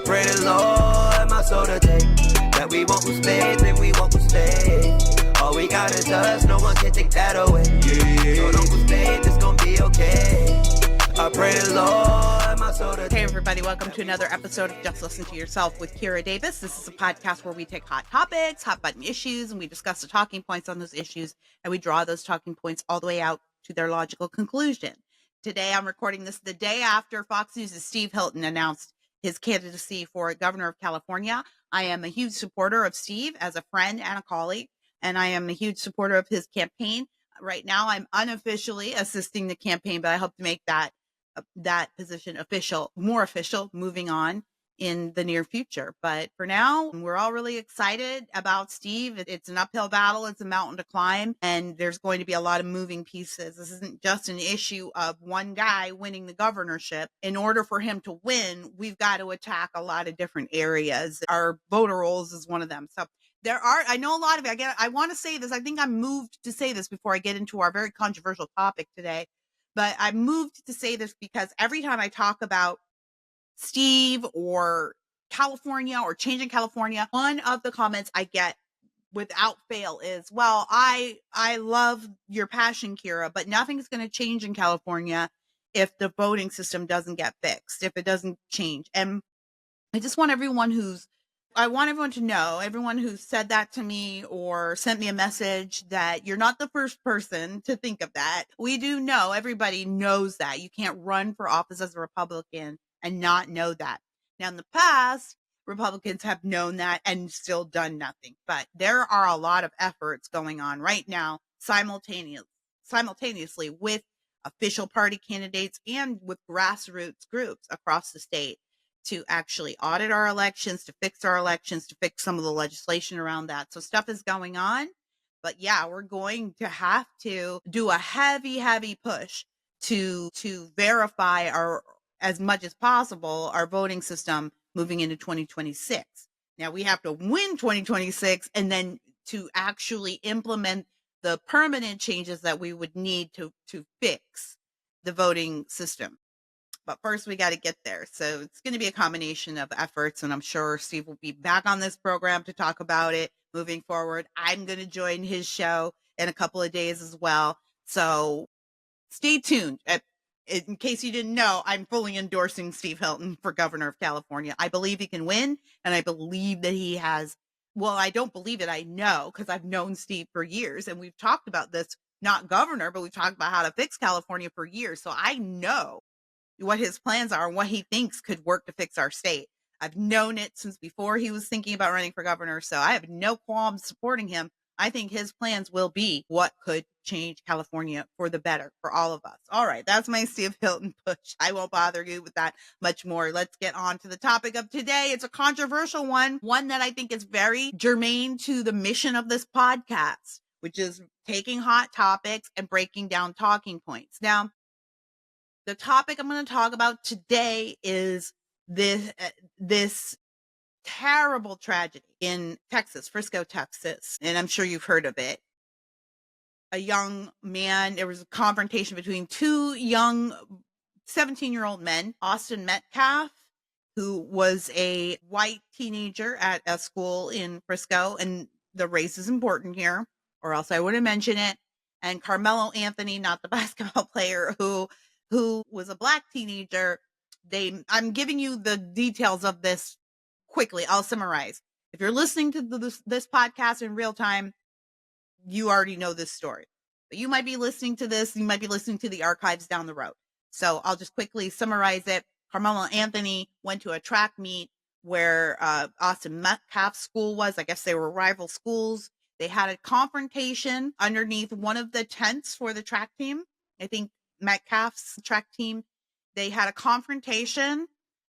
pray the Lord my soul to take, that we won't lose faith and we won't lose faith. All we got is us, no one can take that away. So don't lose faith, it's gonna be okay. I pray the Lord my soul to take. Hey everybody, welcome to another episode of Just Listen to Yourself with Kira Davis. This is a podcast where we take hot topics, hot button issues, and we discuss the talking points on those issues, and we draw those talking points all the way out to their logical conclusion. Today, I'm recording this the day after Fox News' Steve Hilton announced his candidacy for governor of California. I am a huge supporter of Steve as a friend and a colleague, and I am a huge supporter of his campaign. Right now, I'm unofficially assisting the campaign, but I hope to make that position more official, moving on in the near future. But for now, we're all really excited about Steve. It's an uphill battle. It's a mountain to climb, and there's going to be a lot of moving pieces. This isn't just an issue of one guy winning the governorship. In order for him to win, we've got to attack a lot of different areas. Our voter rolls is one of them. So I know a lot of it. I want to say this. I think I'm moved to say this before I get into our very controversial topic today. But I'm moved to say this because every time I talk about Steve or California or changing California, one of the comments I get without fail is, well, I love your passion, Kira, but nothing's going to change in California if the voting system doesn't get fixed, if it doesn't change. And I just want everyone to know, everyone who said that to me or sent me a message, that you're not the first person to think of that. We do know, everybody knows that. You can't run for office as a Republican and not know that. Now, in the past, Republicans have known that and still done nothing. But there are a lot of efforts going on right now, simultaneously with official party candidates and with grassroots groups across the state, to actually audit our elections, to fix our elections, to fix some of the legislation around that. So stuff is going on. But yeah, we're going to have to do a heavy push to verify as much as possible our voting system moving into 2026. Now we have to win 2026 and then to actually implement the permanent changes that we would need to fix the voting system. But first, we got to get there. So it's going to be a combination of efforts, and I'm sure Steve will be back on this program to talk about it moving forward. I'm going to join his show in a couple of days as well. So stay tuned. In case you didn't know, I'm fully endorsing Steve Hilton for governor of California. I believe he can win, and I believe that he has. Well, I don't believe it. I know, because I've known Steve for years, and we've talked about this, not governor, but we've talked about how to fix California for years. So I know what his plans are and what he thinks could work to fix our state. I've known it since before he was thinking about running for governor, so I have no qualms supporting him. I think his plans will be what could change California for the better for all of us. All right, that's my Steve Hilton push. I won't bother you with that much more. Let's get on to the topic of today. It's a controversial one that I think is very germane to the mission of this podcast, which is taking hot topics and breaking down talking points. Now, the topic I'm going to talk about today is this terrible tragedy in Texas, Frisco, Texas. And I'm sure you've heard of it. A young man, there was a confrontation between two young 17-year-old men, Austin Metcalf, who was a white teenager at a school in Frisco. And the race is important here, or else I wouldn't mention it. And Carmelo Anthony, not the basketball player, who was a black teenager. I'm giving you the details of this quickly. I'll summarize. If you're listening to this podcast in real time, you already know this story. But you might be listening to this. You might be listening to the archives down the road. So I'll just quickly summarize it. Carmelo Anthony went to a track meet where Austin Metcalf's school was. I guess they were rival schools. They had a confrontation underneath one of the tents for the track team. I think Metcalf's track team, they had a confrontation.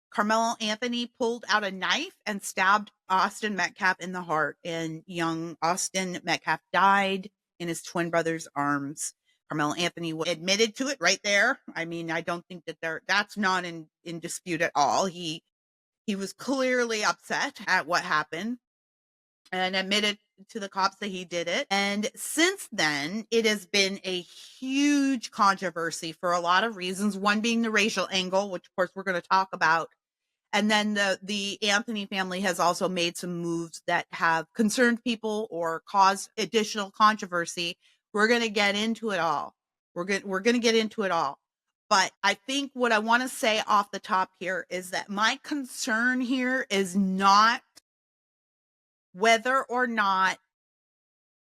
Carmelo Anthony pulled out a knife and stabbed Austin Metcalf in the heart, and young Austin Metcalf died in his twin brother's arms. Carmelo Anthony admitted to it right there. I mean, I don't think that's not in dispute at all. He was clearly upset at what happened and admitted to the cops that he did it. And since then, it has been a huge controversy for a lot of reasons, one being the racial angle, which of course we're going to talk about, And then the Anthony family has also made some moves that have concerned people or caused additional controversy. We're going to get into it all. We're going to get into it all. But I think what I want to say off the top here is that my concern here is not whether or not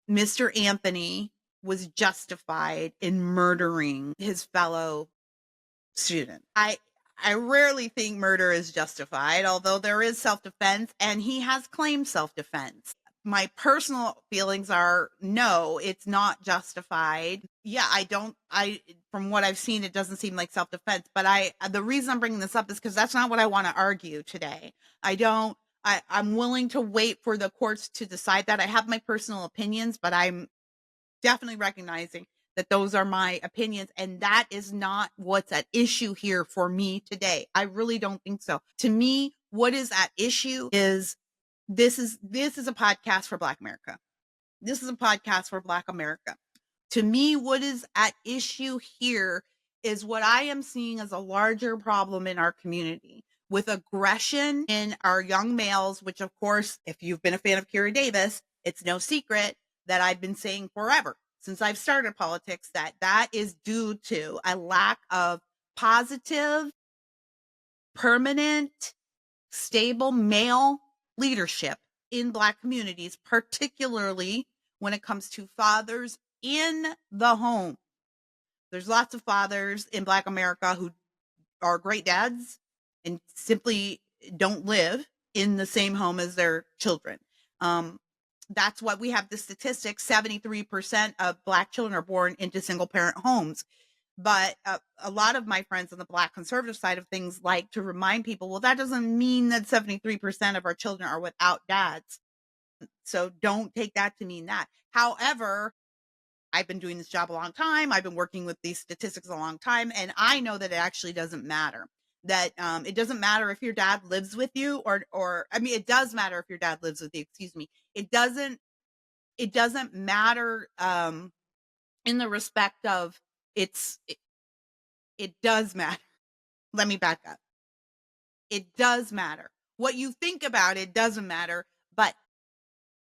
Mr. Anthony was justified in murdering his fellow student. I rarely think murder is justified, although there is self-defense, and he has claimed self-defense. My personal feelings are no, it's not justified. Yeah, from what I've seen, it doesn't seem like self-defense, but the reason I'm bringing this up is because that's not what I want to argue today. I'm willing to wait for the courts to decide that. I have my personal opinions, but I'm definitely recognizing that those are my opinions, and that is not what's at issue here for me today. I really don't think so. To me, what is at issue is this is a podcast for Black America. This is a podcast for Black America. To me, what is at issue here is what I am seeing as a larger problem in our community with aggression in our young males, which of course, if you've been a fan of Kira Davis, it's no secret that I've been saying forever since I've started politics that is due to a lack of positive, permanent, stable male leadership in Black communities, particularly when it comes to fathers in the home. There's lots of fathers in Black America who are great dads and simply don't live in the same home as their children. That's why we have the statistic 73% of Black children are born into single parent homes. But a lot of my friends on the Black conservative side of things like to remind people, well, that doesn't mean that 73% of our children are without dads. So don't take that to mean that. However, I've been doing this job a long time. I've been working with these statistics a long time, and I know that it actually doesn't matter. That it doesn't matter if your dad lives with you or I mean, it does matter if your dad lives with you, excuse me. It doesn't matter in the respect of it does matter. Let me back up. It does matter. What you think about it doesn't matter, but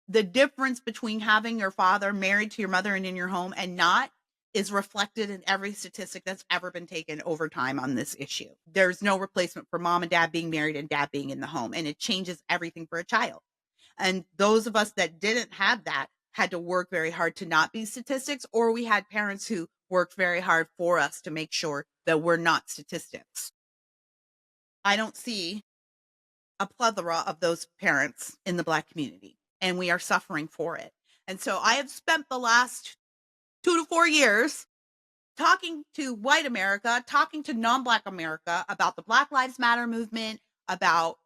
the difference between having your father married to your mother and in your home and not is reflected in every statistic that's ever been taken over time on this issue. There's no replacement for mom and dad being married and dad being in the home, and it changes everything for a child. And those of us that didn't have that had to work very hard to not be statistics, or we had parents who worked very hard for us to make sure that we're not statistics. I don't see a plethora of those parents in the Black community, and we are suffering for it. And so I have spent the last 2 to 4 years talking to white America, talking to non-Black America about the Black Lives Matter movement, about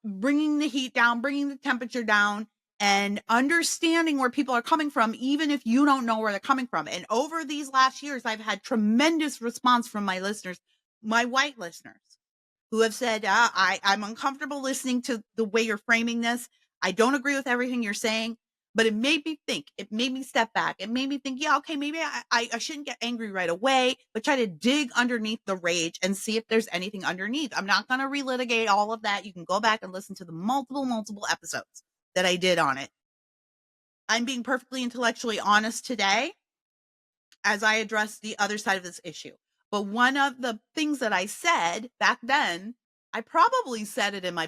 bringing the heat down, bringing the temperature down, and understanding where people are coming from, even if you don't know where they're coming from. And over these last years, I've had tremendous response from my listeners, my white listeners, who have said, I'm uncomfortable listening to the way you're framing this. I don't agree with everything you're saying, but it made me think. It made me step back. It made me think, yeah, okay, maybe I shouldn't get angry right away, but try to dig underneath the rage and see if there's anything underneath. I'm not going to relitigate all of that. You can go back and listen to the multiple episodes that I did on it. I'm being perfectly intellectually honest today as I address the other side of this issue. But one of the things that I said back then, I probably said it in my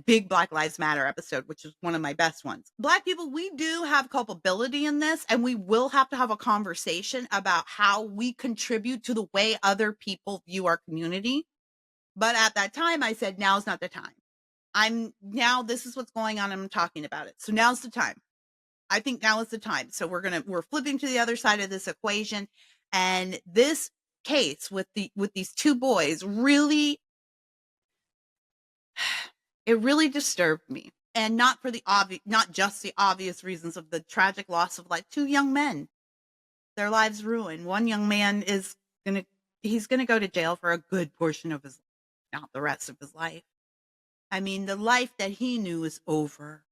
big Black Lives Matter episode, which is one of my best ones. Black people, we do have culpability in this, and we will have to have a conversation about how we contribute to the way other people view our community. But at that time, I said, now's not the time. This is what's going on, and I'm talking about it. So now's the time. I think now is the time. So we're flipping to the other side of this equation. And this case with these two boys really disturbed me. And not just the obvious reasons of the tragic loss of like two young men, their lives ruined. One young man he's gonna go to jail for a good portion of his life, not the rest of his life. I mean, the life that he knew is over.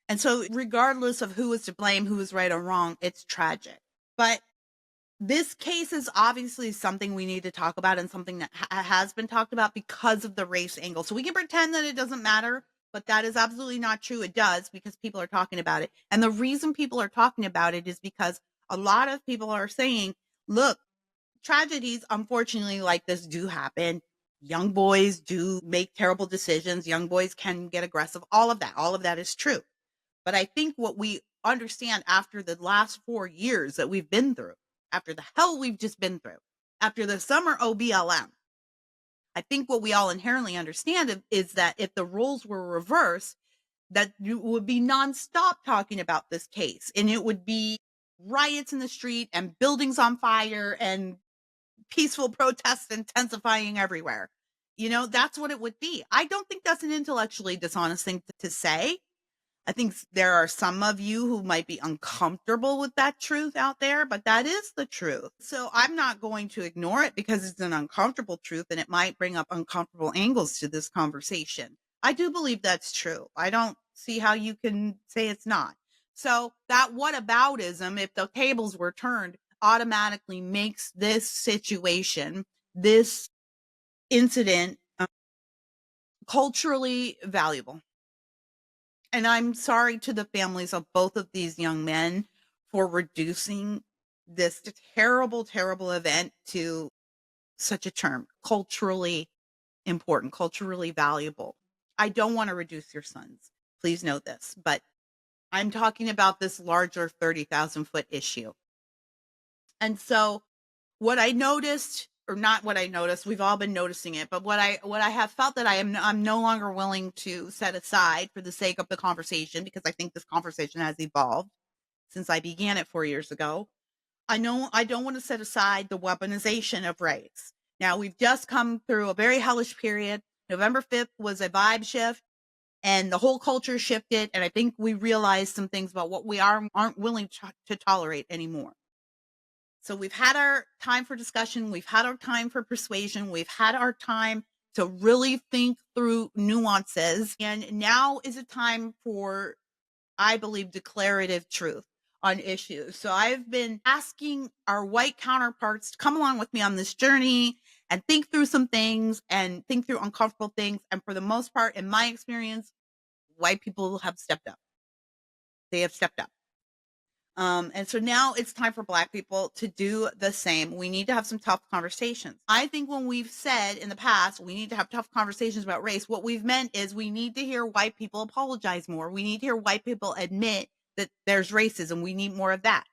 And so regardless of who is to blame, who is right or wrong, it's tragic. But This case is obviously something we need to talk about and something that has been talked about because of the race angle. So we can pretend that it doesn't matter, but that is absolutely not true. It does, because people are talking about it. And the reason people are talking about it is because a lot of people are saying, look, tragedies, unfortunately, like this do happen. Young boys do make terrible decisions. Young boys can get aggressive. All of that is true. But I think what we understand after the last 4 years that we've been through, after the hell we've just been through, after the summer OBLM, I think what we all inherently understand is that if the roles were reversed, that you would be nonstop talking about this case, and it would be riots in the street and buildings on fire and peaceful protests intensifying everywhere. That's what it would be. I don't think that's an intellectually dishonest thing to say. I think there are some of you who might be uncomfortable with that truth out there, but that is the truth. So I'm not going to ignore it because it's an uncomfortable truth and it might bring up uncomfortable angles to this conversation. I do believe that's true. I don't see how you can say it's not. So that whataboutism, if the tables were turned, automatically makes this situation, this incident, culturally valuable. And I'm sorry to the families of both of these young men for reducing this terrible, terrible event to such a term, culturally important, culturally valuable. I don't want to reduce your sons. Please know this, but I'm talking about this larger 30,000 foot issue. And so what I noticed, or not what I noticed, we've all been noticing it, but what I have felt that I'm no longer willing to set aside for the sake of the conversation, because I think this conversation has evolved since I began it 4 years ago. I know I don't want to set aside the weaponization of race. Now, we've just come through a very hellish period. November 5th was a vibe shift and the whole culture shifted. And I think we realized some things about what we aren't willing to tolerate anymore. So we've had our time for discussion. We've had our time for persuasion. We've had our time to really think through nuances. And now is a time for, I believe, declarative truth on issues. So I've been asking our white counterparts to come along with me on this journey and think through some things and think through uncomfortable things. And for the most part, in my experience, white people have stepped up. They have stepped up. And so now it's time for Black people to do the same. We need to have some tough conversations. I think when we've said in the past, we need to have tough conversations about race, what we've meant is we need to hear white people apologize more. We need to hear white people admit that there's racism. We need more of that.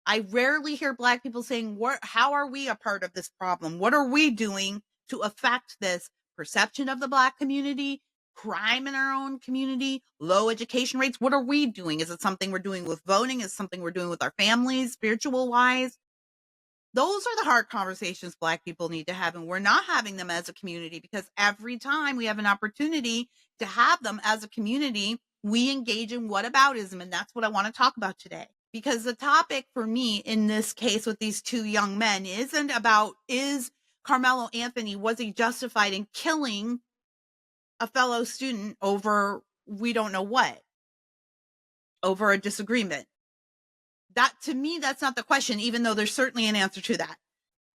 I rarely hear Black people saying, how are we a part of this problem? What are we doing to affect this perception of the Black community, crime in our own community, low education rates? What are we doing? Is it something we're doing with voting? Is it something we're doing with our families, spiritual wise? Those are the hard conversations Black people need to have, and we're not having them as a community, because every time we have an opportunity to have them as a community, we engage in whataboutism, and that's what I want to talk about today. Because the topic for me in this case with these two young men isn't about, is Carmelo Anthony, was he justified in killing a fellow student over we don't know what, over a disagreement? That, to me, that's not the question, even though there's certainly an answer to that.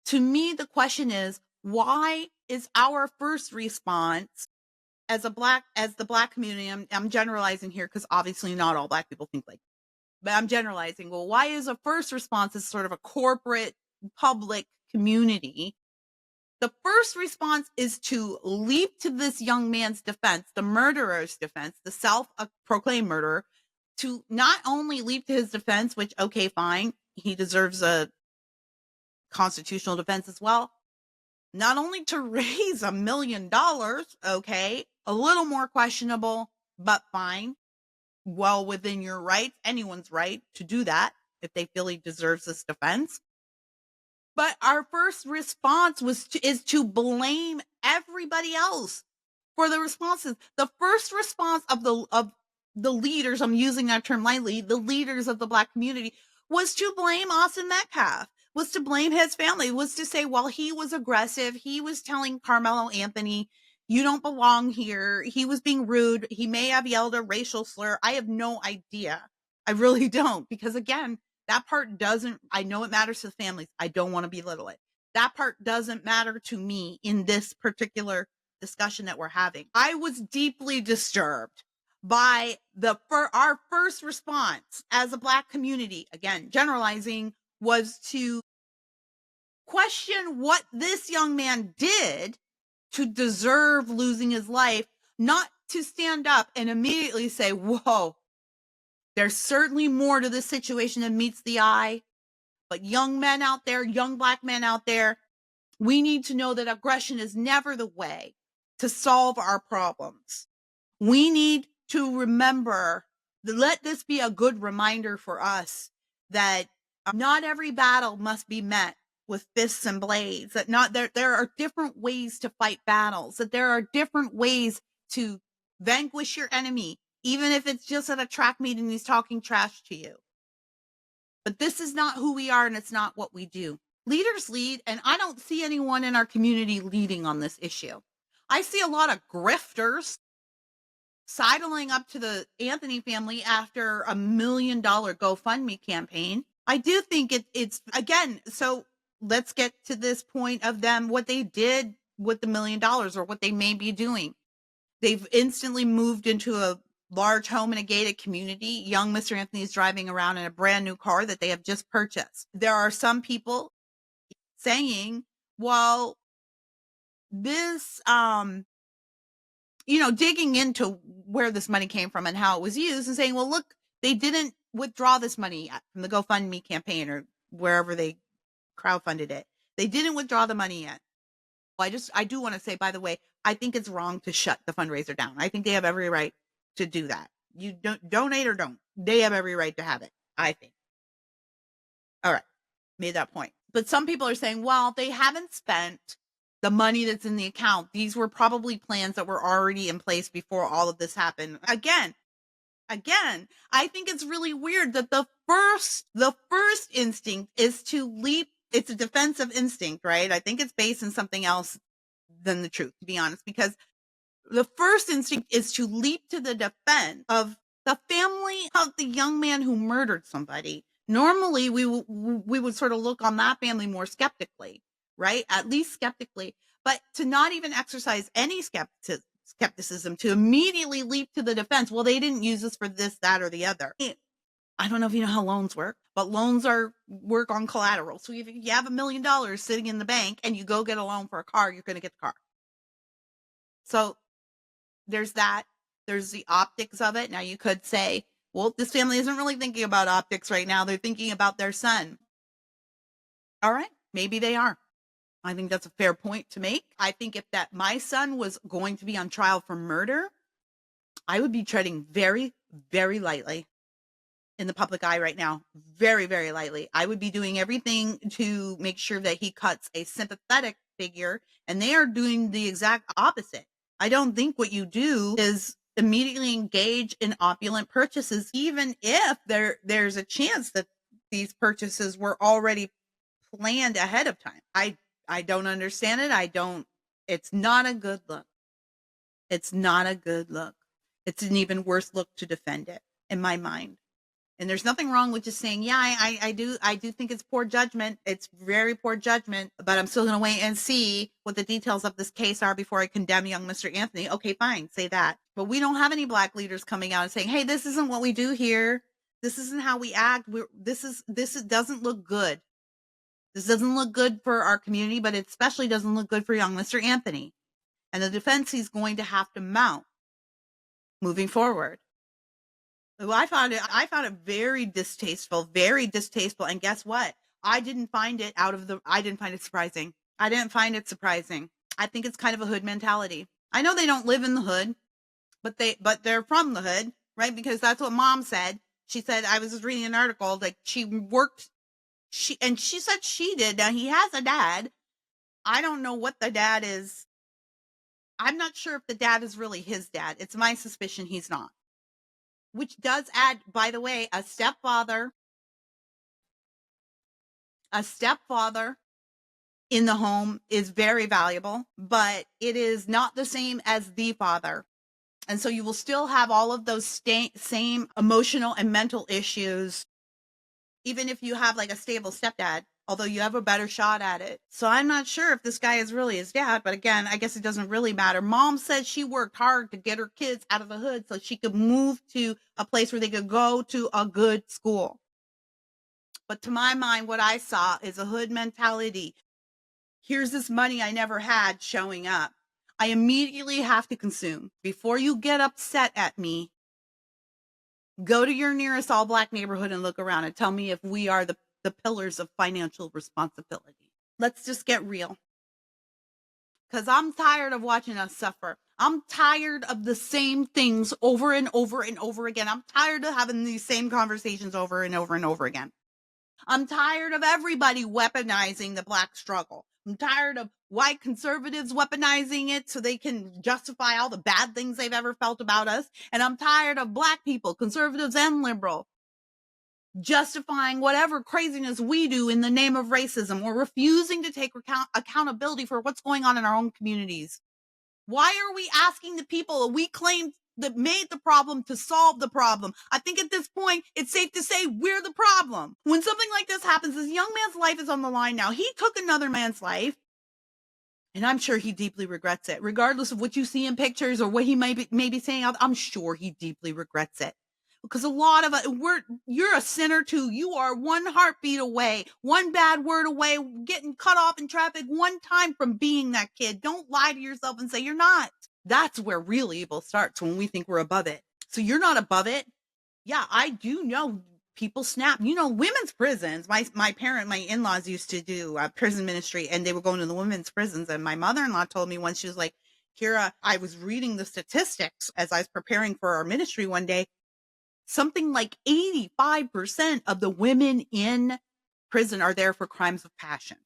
To me, the question is, why is our first response as the Black community, I'm generalizing here because obviously not all Black people think like, but I'm generalizing. Well, why is a first response as sort of a corporate public community? The first response is to leap to this young man's defense, the murderer's defense, the self-proclaimed murderer, to not only leap to his defense, which, okay, fine, he deserves a constitutional defense as well, not only to raise $1 million, okay, a little more questionable, but fine, well within your rights, anyone's right to do that if they feel he deserves this defense. But our first response is to blame everybody else for the responses. The first response of the leaders, I'm using that term lightly, the leaders of the Black community, was to blame Austin Metcalf, was to blame his family, was to say, well, he was aggressive. He was telling Carmelo Anthony, you don't belong here. He was being rude. He may have yelled a racial slur. I have no idea. I really don't, because again, That part doesn't, I know it matters to the families. I don't want to belittle it. That part doesn't matter to me in this particular discussion that we're having. I was deeply disturbed by our first response as a Black community, again, generalizing, was to question what this young man did to deserve losing his life, not to stand up and immediately say, whoa, there's certainly more to this situation than meets the eye. But young men out there, young Black men out there, we need to know that aggression is never the way to solve our problems. We need to remember, let this be a good reminder for us that not every battle must be met with fists and blades, that there are different ways to fight battles, that there are different ways to vanquish your enemy, even if it's just at a track meet and he's talking trash to you. But this is not who we are, and it's not what we do. Leaders lead, and I don't see anyone in our community leading on this issue. I see a lot of grifters sidling up to the Anthony family after $1 million GoFundMe campaign. I do think it's again, so let's get to this point of them, what they did with the $1 million or what they may be doing. They've instantly moved into a large home in a gated community. Young Mr. Anthony is driving around in a brand new car that they have just purchased. There are some people saying, well, this, digging into where this money came from and how it was used and saying, well, look, they didn't withdraw this money yet from the GoFundMe campaign or wherever they crowdfunded it. They didn't withdraw the money yet. I do want to say, by the way, I think it's wrong to shut the fundraiser down. I think they have every right to do that. You don't donate or don't. They have every right to have it, I think. All right. Made that point. But some people are saying, well, they haven't spent the money that's in the account. These were probably plans that were already in place before all of this happened. Again, I think it's really weird that the first instinct is to leap. It's a defensive instinct, right? I think it's based in something else than the truth, to be honest, because the first instinct is to leap to the defense of the family of the young man who murdered somebody. Normally, we would sort of look on that family more skeptically, right? At least skeptically, but to not even exercise any skepticism, to immediately leap to the defense. Well, they didn't use this for this, that, or the other. I don't know if you know how loans work, but loans work on collateral. So if you have $1 million sitting in the bank and you go get a loan for a car, you're going to get the car. So there's that. There's the optics of it. Now you could say, well, this family isn't really thinking about optics right now. They're thinking about their son. All right. Maybe they are. I think that's a fair point to make. I think if my son was going to be on trial for murder, I would be treading very, very lightly in the public eye right now. Very, very lightly. I would be doing everything to make sure that he cuts a sympathetic figure, and they are doing the exact opposite. I don't think what you do is immediately engage in opulent purchases, even if there's a chance that these purchases were already planned ahead of time. I don't understand it. It's not a good look. It's not a good look. It's an even worse look to defend it, in my mind. And there's nothing wrong with just saying, yeah, I do think it's poor judgment. It's very poor judgment, but I'm still going to wait and see what the details of this case are before I condemn young Mr. Anthony. Okay, fine, say that. But we don't have any Black leaders coming out and saying, hey, this isn't what we do here. This isn't how we act. This doesn't look good. This doesn't look good for our community, but it especially doesn't look good for young Mr. Anthony and the defense he's going to have to mount moving forward. Well, I found it very distasteful, and guess what? I didn't find it surprising. I didn't find it surprising. I think it's kind of a hood mentality. I know they don't live in the hood, but they're from the hood, right? Because that's what Mom said. She said, I was just reading an article, like she said she did. Now he has a dad. I don't know what the dad is. I'm not sure if the dad is really his dad. It's my suspicion he's not. Which does add, by the way, a stepfather in the home is very valuable, but it is not the same as the father. And so you will still have all of those same emotional and mental issues even if you have like a stable stepdad, although you have a better shot at it. So I'm not sure if this guy is really his dad, but again, I guess it doesn't really matter. Mom says she worked hard to get her kids out of the hood so she could move to a place where they could go to a good school. But to my mind, what I saw is a hood mentality. Here's this money I never had showing up. I immediately have to consume. Before you get upset at me, go to your nearest all black neighborhood and look around and tell me if we are the pillars of financial responsibility. Let's just get real. Because I'm tired of watching us suffer. I'm tired of the same things over and over and over again. I'm tired of having these same conversations over and over and over again. I'm tired of everybody weaponizing the black struggle. I'm tired of white conservatives weaponizing it so they can justify all the bad things they've ever felt about us. And I'm tired of black people, conservatives and liberal, justifying whatever craziness we do in the name of racism or refusing to take accountability for what's going on in our own communities. Why are we asking the people we claim that made the problem to solve the problem? I think at this point, it's safe to say we're the problem. When something like this happens, this young man's life is on the line now. He took another man's life, and I'm sure he deeply regrets it. Regardless of what you see in pictures or what he may be saying, I'm sure he deeply regrets it. Because a lot of us, you're a sinner too. You are one heartbeat away, one bad word away, getting cut off in traffic one time from being that kid. Don't lie to yourself and say you're not. That's where real evil starts, when we think we're above it. So you're not above it. Yeah, I do know people snap. Women's prisons. My in-laws used to do prison ministry, and they were going to the women's prisons. And my mother-in-law told me once, she was like, Kira, I was reading the statistics as I was preparing for our ministry one day. Something like 85% of the women in prison are there for crimes of passion,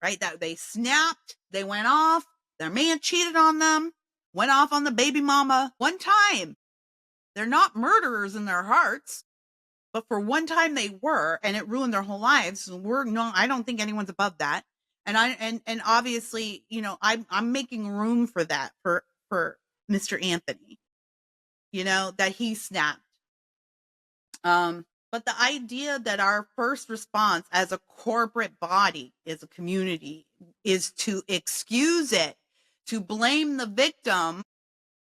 right? That they snapped, they went off, their man cheated on them, went off on the baby mama one time. They're not murderers in their hearts, but for one time they were, and it ruined their whole lives. I don't think anyone's above that. And obviously, I'm making room for that for Mr. Anthony, that he snapped. But the idea that our first response as a corporate body, as a community, is to excuse it, to blame the victim,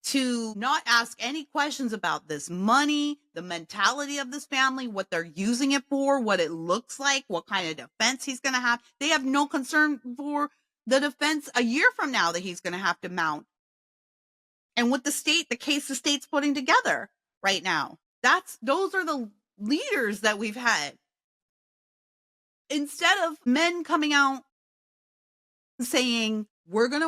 to not ask any questions about this money, the mentality of this family, what they're using it for, what it looks like, what kind of defense he's going to have. They have no concern for the defense a year from now that he's going to have to mount. And with the case the state's putting together right now. Those are the leaders that we've had. Instead of men coming out saying, we're going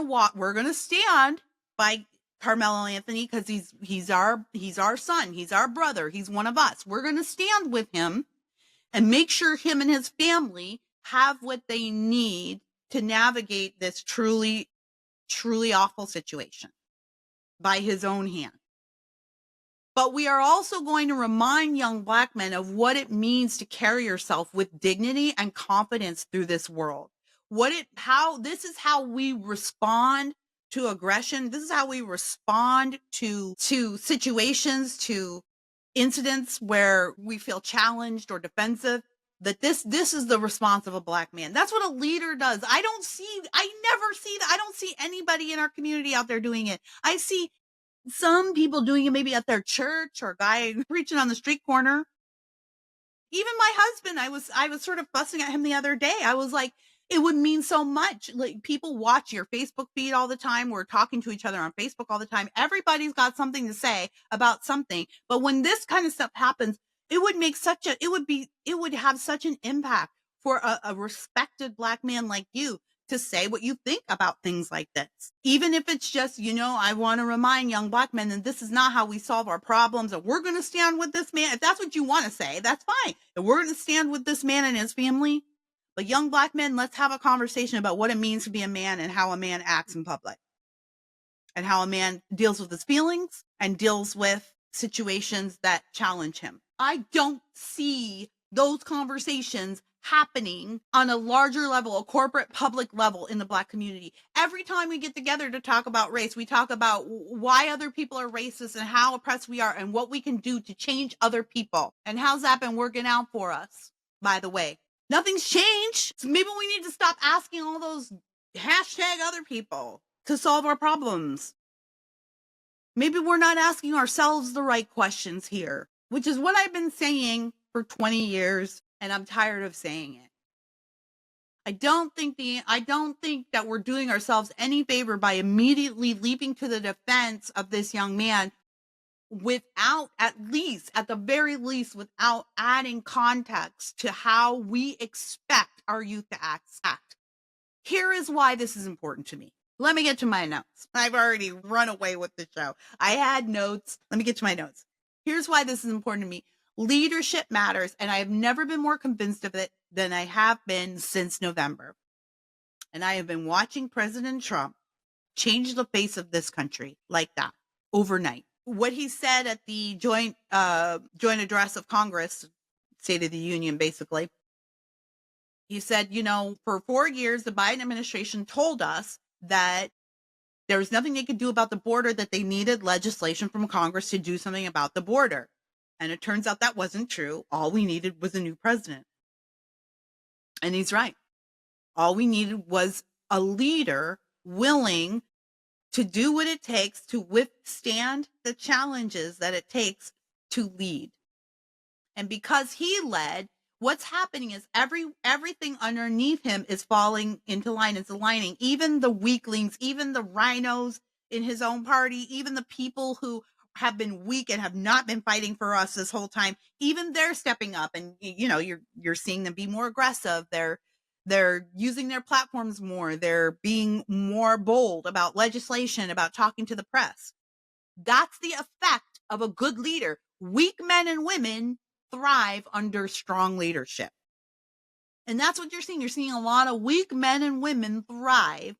to stand by Carmelo Anthony because he's our son, he's our brother, he's one of us. We're going to stand with him and make sure him and his family have what they need to navigate this truly, truly awful situation by his own hand. But we are also going to remind young black men of what it means to carry yourself with dignity and confidence through this world. This is how we respond to aggression. This is how we respond to situations, to incidents where we feel challenged or defensive. That this is the response of a black man. That's what a leader does. I never see that. I don't see anybody in our community out there doing it. I see some people doing it maybe at their church, or a guy preaching on the street corner. Even my husband, I was sort of fussing at him the other day. I was like, it would mean so much. Like, people watch your Facebook feed all the time. We're talking to each other on Facebook all the time. Everybody's got something to say about something. But when this kind of stuff happens, it would have such an impact for a respected black man like you to say what you think about things like this. Even if it's just, I want to remind young black men that this is not how we solve our problems, and we're going to stand with this man. If that's what you want to say, that's fine. And we're going to stand with this man and his family. But young black men, let's have a conversation about what it means to be a man and how a man acts in public, and how a man deals with his feelings and deals with situations that challenge him. I don't see those conversations happening on a larger level, a corporate public level in the black community. Every time we get together to talk about race, we talk about why other people are racist and how oppressed we are and what we can do to change other people. And how's that been working out for us? by the way. Nothing's changed. So maybe we need to stop asking all those hashtag other people to solve our problems. Maybe we're not asking ourselves the right questions here, which is what I've been saying for 20 years, and I'm tired of saying it. I don't think that we're doing ourselves any favor by immediately leaping to the defense of this young man without, at the very least, without adding context to how we expect our youth to act. Here is why this is important to me. Let me get to my notes. I've already run away with the show. I had notes. Let me get to my notes. Here's why this is important to me. Leadership matters, and I have never been more convinced of it than I have been since November. And I have been watching President Trump change the face of this country like that overnight. What he said at the joint address of Congress, State of the Union, basically, he said, for 4 years, the Biden administration told us that there was nothing they could do about the border, that they needed legislation from Congress to do something about the border. And it turns out that wasn't true. All we needed was a new president. And he's right. All we needed was a leader willing to do what it takes to withstand the challenges that it takes to lead. And because he led, what's happening is everything underneath him is falling into line. It's aligning. Even the weaklings, even the rhinos in his own party, even the people who have been weak and have not been fighting for us this whole time, even they're stepping up, and you're seeing them be more aggressive. They're using their platforms more. They're being more bold about legislation, about talking to the press. That's the effect of a good leader. Weak men and women thrive under strong leadership. And that's what you're seeing. You're seeing a lot of weak men and women thrive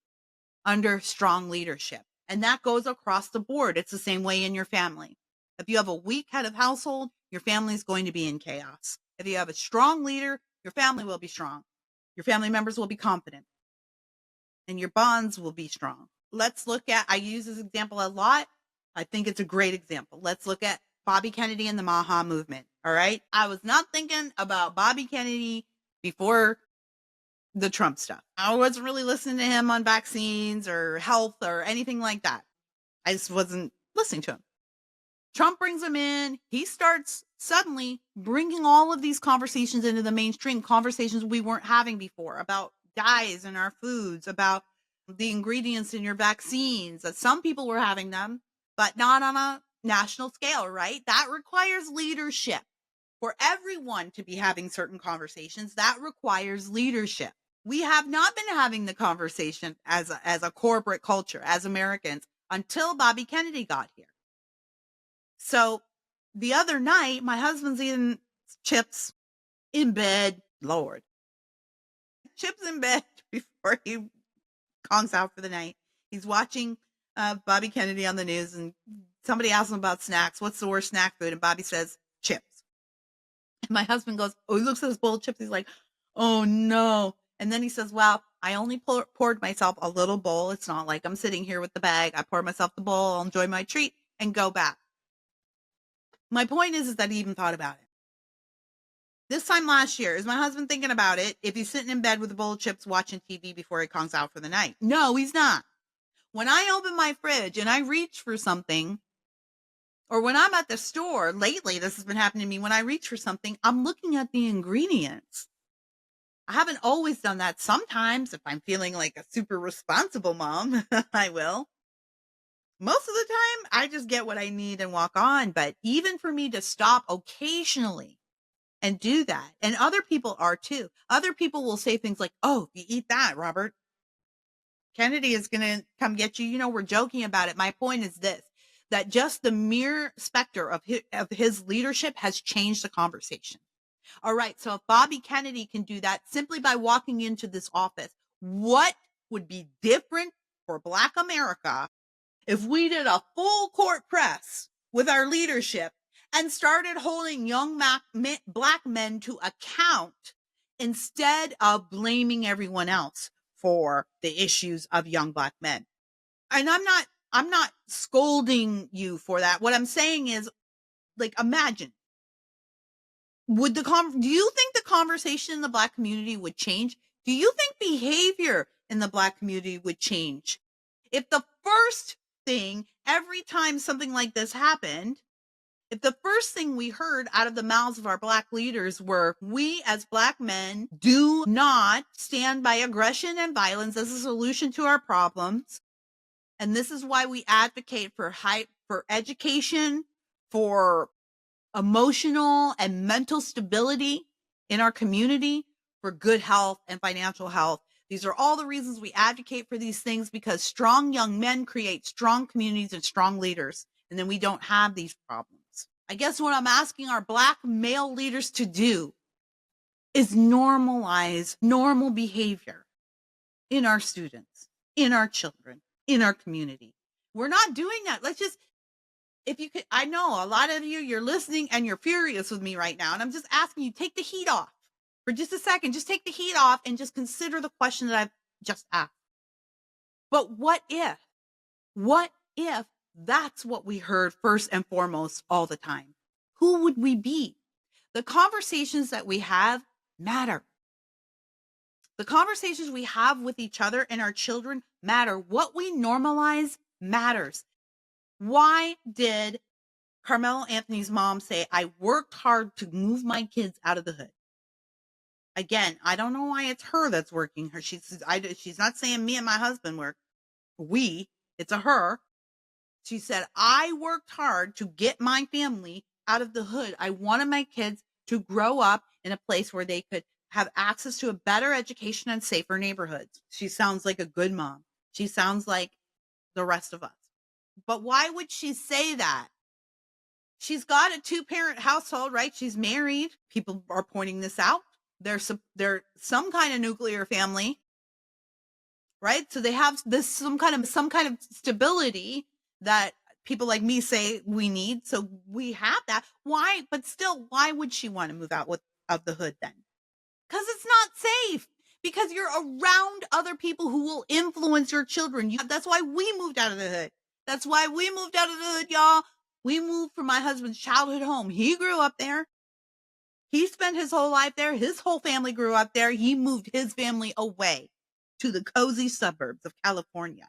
under strong leadership. And that goes across the board. It's the same way in your family. If you have a weak head of household, your family is going to be in chaos. If you have a strong leader, your family will be strong. Your family members will be confident. And your bonds will be strong. Let's look at, I use this example a lot. I think it's a great example. Let's look at Bobby Kennedy and the Maha movement. All right. I was not thinking about Bobby Kennedy before the Trump stuff. I wasn't really listening to him on vaccines or health or anything like that. I just wasn't listening to him. Trump brings him in. He starts suddenly bringing all of these conversations into the mainstream, conversations we weren't having before about dyes in our foods, about the ingredients in your vaccines. That some people were having them, but not on a national scale, right? That requires leadership. For everyone to be having certain conversations, that requires leadership. We have not been having the conversation as a corporate culture, as Americans, until Bobby Kennedy got here. So the other night, my husband's eating chips in bed. Lord. Chips in bed before he conks out for the night. He's watching Bobby Kennedy on the news, and somebody asks him about snacks. What's the worst snack food? And Bobby says, chips. And my husband goes, he looks at his bowl of chips. He's like, oh no. And then he says, well, I only poured myself a little bowl. It's not like I'm sitting here with the bag. I pour myself the bowl, I'll enjoy my treat and go back. My point is that he even thought about it. This time last year, is my husband thinking about it if he's sitting in bed with a bowl of chips watching TV before he conks out for the night? No, he's not. When I open my fridge and I reach for something, or when I'm at the store, lately this has been happening to me, when I reach for something, I'm looking at the ingredients. I haven't always done that. Sometimes, if I'm feeling like a super responsible mom, I will. Most of the time, I just get what I need and walk on. But even for me to stop occasionally and do that, and other people are too. Other people will say things like, oh, if you eat that, Robert, Kennedy is going to come get you. We're joking about it. My point is this, that just the mere specter of his leadership has changed the conversation. All right. So if Bobby Kennedy can do that simply by walking into this office, what would be different for Black America if we did a full court press with our leadership and started holding young Black men to account instead of blaming everyone else for the issues of young Black men? And I'm not scolding you for that. What I'm saying is, like, imagine Do you think the conversation in the Black community would change? Do you think behavior in the Black community would change? If the first thing, every time something like this happened, if the first thing we heard out of the mouths of our Black leaders were, we as Black men do not stand by aggression and violence as a solution to our problems. And this is why we advocate for education, for emotional and mental stability in our community, for good health and financial health. These are all the reasons we advocate for these things, because strong young men create strong communities and strong leaders. And then we don't have these problems. I guess what I'm asking our Black male leaders to do is normalize normal behavior in our students, in our children, in our community. We're not doing that. Let's just, if you could, I know a lot of you, you're listening and you're furious with me right now. And I'm just asking you, take the heat off for just a second. Just take the heat off and just consider the question that I've just asked. But what if that's what we heard first and foremost all the time? Who would we be? The conversations that we have matter. The conversations we have with each other and our children matter. What we normalize matters. Why did Carmelo Anthony's mom say, I worked hard to move my kids out of the hood? Again, I don't know why it's her that's working. She's not saying me and my husband work. It's a her. She said, I worked hard to get my family out of the hood. I wanted my kids to grow up in a place where they could have access to a better education and safer neighborhoods. She sounds like a good mom. She sounds like the rest of us. But why would she say that? She's got a 2-parent household, right? She's married. People are pointing this out. They're some kind of nuclear family, right? So they have this some kind of stability that people like me say we need. So we have that. Why? But still, why would she want to move out of the hood then? Because it's not safe. Because you're around other people who will influence your children. That's why we moved out of the hood. That's why we moved out of the hood, y'all. We moved from my husband's childhood home. He grew up there. He spent his whole life there. His whole family grew up there. He moved his family away to the cozy suburbs of California.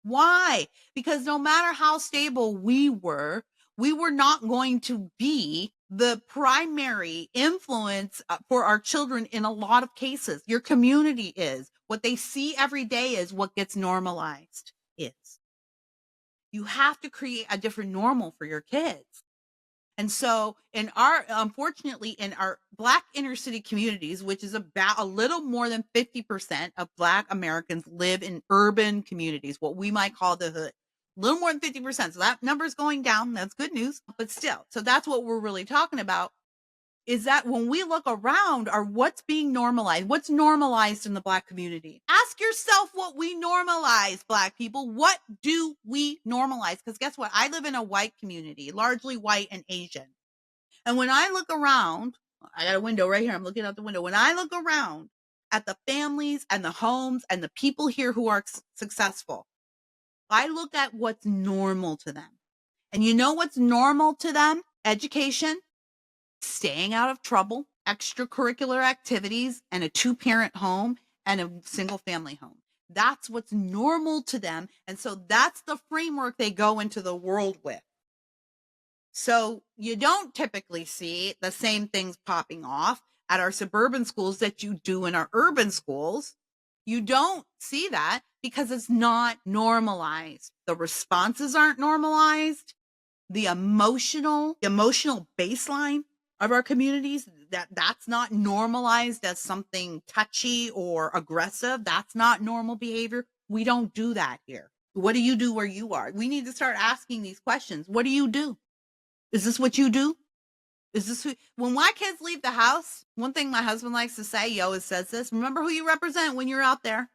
Why? Because no matter how stable we were not going to be the primary influence for our children in a lot of cases. Your community is. What they see every day is what gets normalized is. You have to create a different normal for your kids. And so unfortunately, in our Black inner city communities, which is about a little more than 50% of Black Americans live in urban communities, what we might call the hood. A little more than 50%. So that number's going down. That's good news. But still, so that's what we're really talking about, is that when we look around, what's being normalized? What's normalized in the Black community? Ask yourself what we normalize, Black people. What do we normalize? Because guess what? I live in a white community, largely white and Asian. And when I look around, I got a window right here. I'm looking out the window. When I look around at the families and the homes and the people here who are successful, I look at what's normal to them. And you know what's normal to them? Education, staying out of trouble, extracurricular activities, and a 2-parent home and a single family home. That's what's normal to them. And so that's the framework they go into the world with. So you don't typically see the same things popping off at our suburban schools that you do in our urban schools. You don't see that because it's not normalized. The responses aren't normalized. The emotional baseline of our communities, that's not normalized as something touchy or aggressive. That's not normal behavior. We don't do that here. What do you do where you are? We need to start asking these questions. What do you do? Is this what you do? Is this when my kids leave the house? One thing my husband likes to say, he always says this: remember who you represent when you're out there.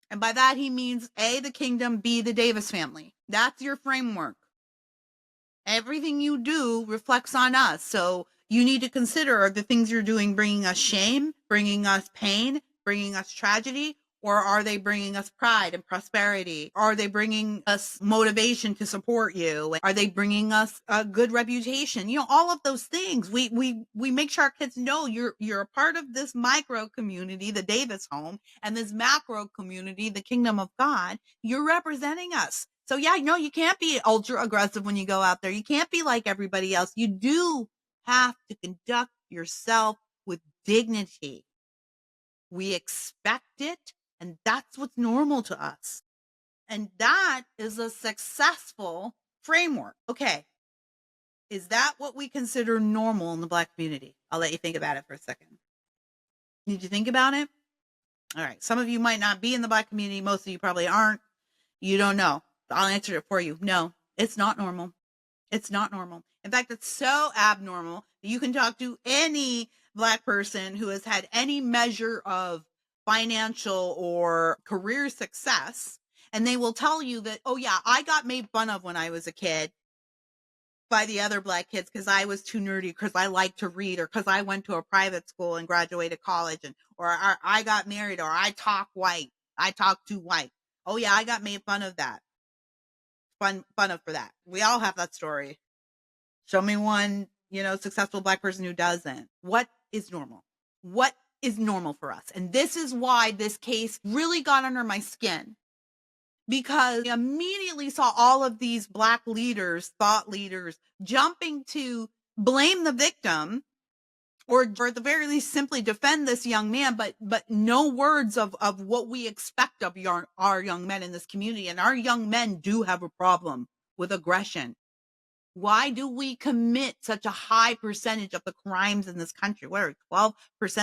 And by that, he means A, the kingdom, B, the Davis family. That's your framework. Everything you do reflects on us. So you need to consider, are the things you're doing bringing us shame, bringing us pain, bringing us tragedy, Or are they bringing us pride and prosperity? Are they bringing us motivation to support you? Are they bringing us a good reputation? All of those things. We make sure our kids know you're a part of this micro community, the Davis home, and this macro community, the kingdom of God. You're representing us. So yeah, you can't be ultra aggressive when you go out there. You can't be like everybody else. You do have to conduct yourself with dignity. We expect it, and that's what's normal to us. And that is a successful framework. Okay. Is that what we consider normal in the Black community? I'll let you think about it for a second. Need you think about it? All right. Some of you might not be in the Black community. Most of you probably aren't. You don't know. I'll answer it for you. No, it's not normal. It's not normal. In fact, it's so abnormal that you can talk to any Black person who has had any measure of financial or career success, and they will tell you that, oh yeah, I got made fun of when I was a kid by the other Black kids because I was too nerdy, because I like to read, or because I went to a private school and graduated college, or I got married, or I talk white. I talk too white. Oh yeah, I got made fun of that. Fun of for that. We all have that story. Show me one, successful Black person who doesn't. What is normal? What is normal for us? And this is why this case really got under my skin, because I immediately saw all of these Black leaders, thought leaders, jumping to blame the victim, or at the very least simply defend this young man, but no words of what we expect of our young men in this community. And our young men do have a problem with aggression. Why do we commit such a high percentage of the crimes in this country? Where 12%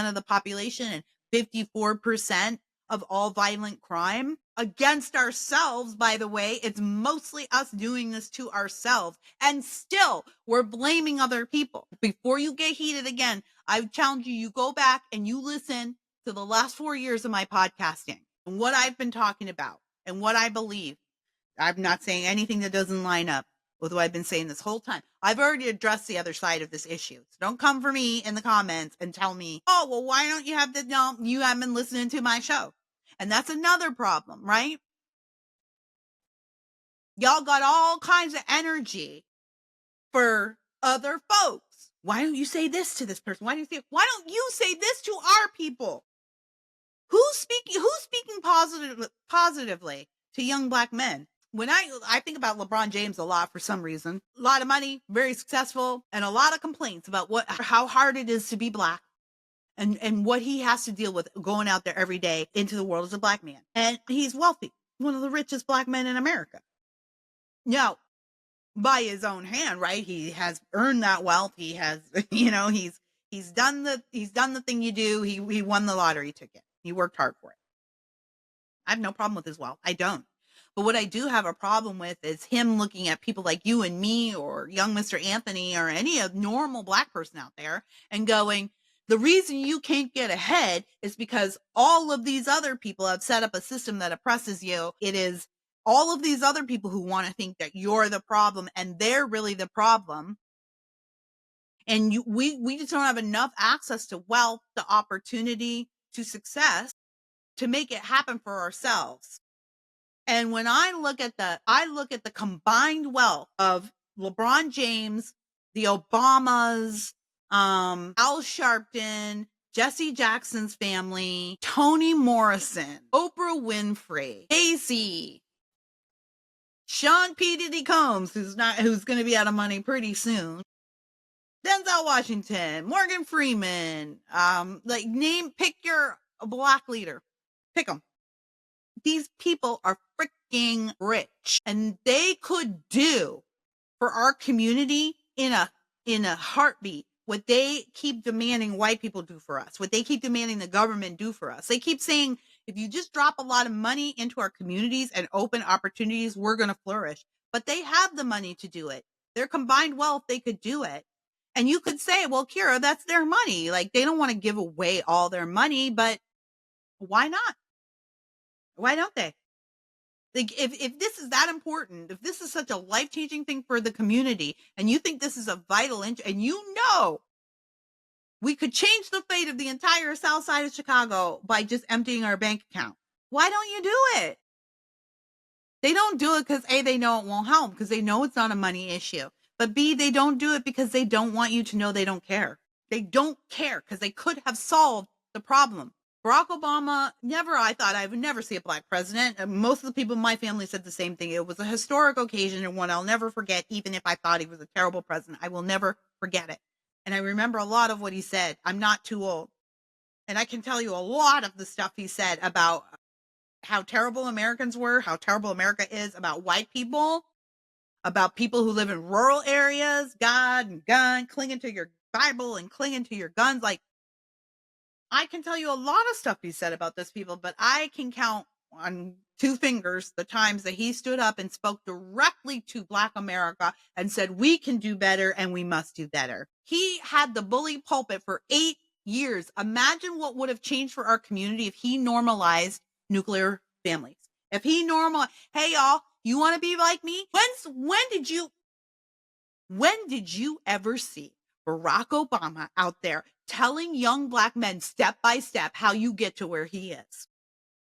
of the population and 54% of all violent crime against ourselves? By the way, it's mostly us doing this to ourselves, and still we're blaming other people. Before you get heated again, I challenge you go back and you listen to the last 4 years of my podcasting and what I've been talking about and what I believe. I'm not saying anything that doesn't line up with what I've been saying this whole time. I've already addressed the other side of this issue. So don't come for me in the comments and tell me, oh, well, why don't you have you haven't been listening to my show. And that's another problem, right? Y'all got all kinds of energy for other folks. Why don't you say this to this person? Why don't you say this to our people? Who's speaking positively to young Black men? When I think about LeBron James a lot for some reason, a lot of money, very successful, and a lot of complaints about how hard it is to be Black and what he has to deal with going out there every day into the world as a Black man. And he's wealthy, one of the richest Black men in America. Now, by his own hand, right? He has earned that wealth. He has, he's done the thing you do. He won the lottery ticket. He worked hard for it. I have no problem with his wealth. I don't. But what I do have a problem with is him looking at people like you and me, or young Mr. Anthony, or any normal Black person out there, and going, the reason you can't get ahead is because all of these other people have set up a system that oppresses you. It is all of these other people who want to think that you're the problem, and they're really the problem. And we just don't have enough access to wealth, to opportunity, to success to make it happen for ourselves. And when I look at the combined wealth of LeBron James, the Obamas, Al Sharpton, Jesse Jackson's family, Toni Morrison, Oprah Winfrey, Jay-Z, Sean P. Diddy Combs, who's going to be out of money pretty soon, Denzel Washington, Morgan Freeman, pick your Black leader, pick them. These people are freaking rich, and they could do for our community in a heartbeat what they keep demanding white people do for us, what they keep demanding the government do for us. They keep saying, if you just drop a lot of money into our communities and open opportunities, we're going to flourish. But they have the money to do it. Their combined wealth, they could do it. And you could say, well, Kira, that's their money. Like, they don't want to give away all their money, but why not? Why don't they? Like, if this is that important, if this is such a life-changing thing for the community, and you think this is a vital interest, and we could change the fate of the entire South Side of Chicago by just emptying our bank account. Why don't you do it? They don't do it because A, they know it won't help because they know it's not a money issue. But B, they don't do it because they don't want you to know they don't care. They don't care because they could have solved the problem. Barack Obama, I thought I would never see a black president. And most of the people in my family said the same thing. It was a historic occasion and one I'll never forget, even if I thought he was a terrible president. I will never forget it. And I remember a lot of what he said. I'm not too old. And I can tell you a lot of the stuff he said about how terrible Americans were, how terrible America is, about white people, about people who live in rural areas, God and gun, clinging to your Bible and clinging to your guns. Like, I can tell you a lot of stuff he said about those people, but I can count on two fingers the times that he stood up and spoke directly to Black America and said, we can do better and we must do better. He had the bully pulpit for 8 years. Imagine what would have changed for our community if he normalized nuclear families. If he hey y'all, you want to be like me? When did you ever see Barack Obama out there telling young Black men step by step how you get to where he is?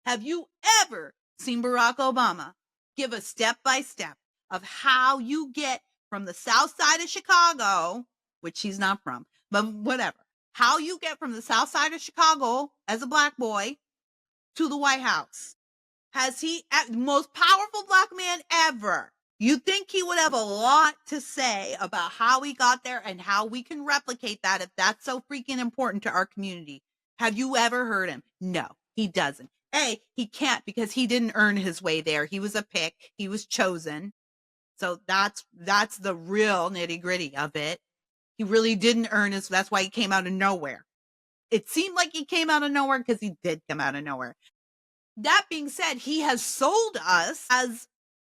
Have you ever seen Barack Obama give a step by step of how you get from the south side of Chicago, which he's not from, but whatever, how you get from the south side of Chicago as a Black boy to the White House? Has he, the most powerful Black man ever? You think he would have a lot to say about how he got there and how we can replicate that if that's so freaking important to our community? Have you ever heard him? No, he doesn't. He can't because he didn't earn his way there. He was a pick. He was chosen. So that's the real nitty gritty of it. He really didn't earn his, that's why he came out of nowhere. It seemed like he came out of nowhere because he did come out of nowhere. That being said, he has sold us as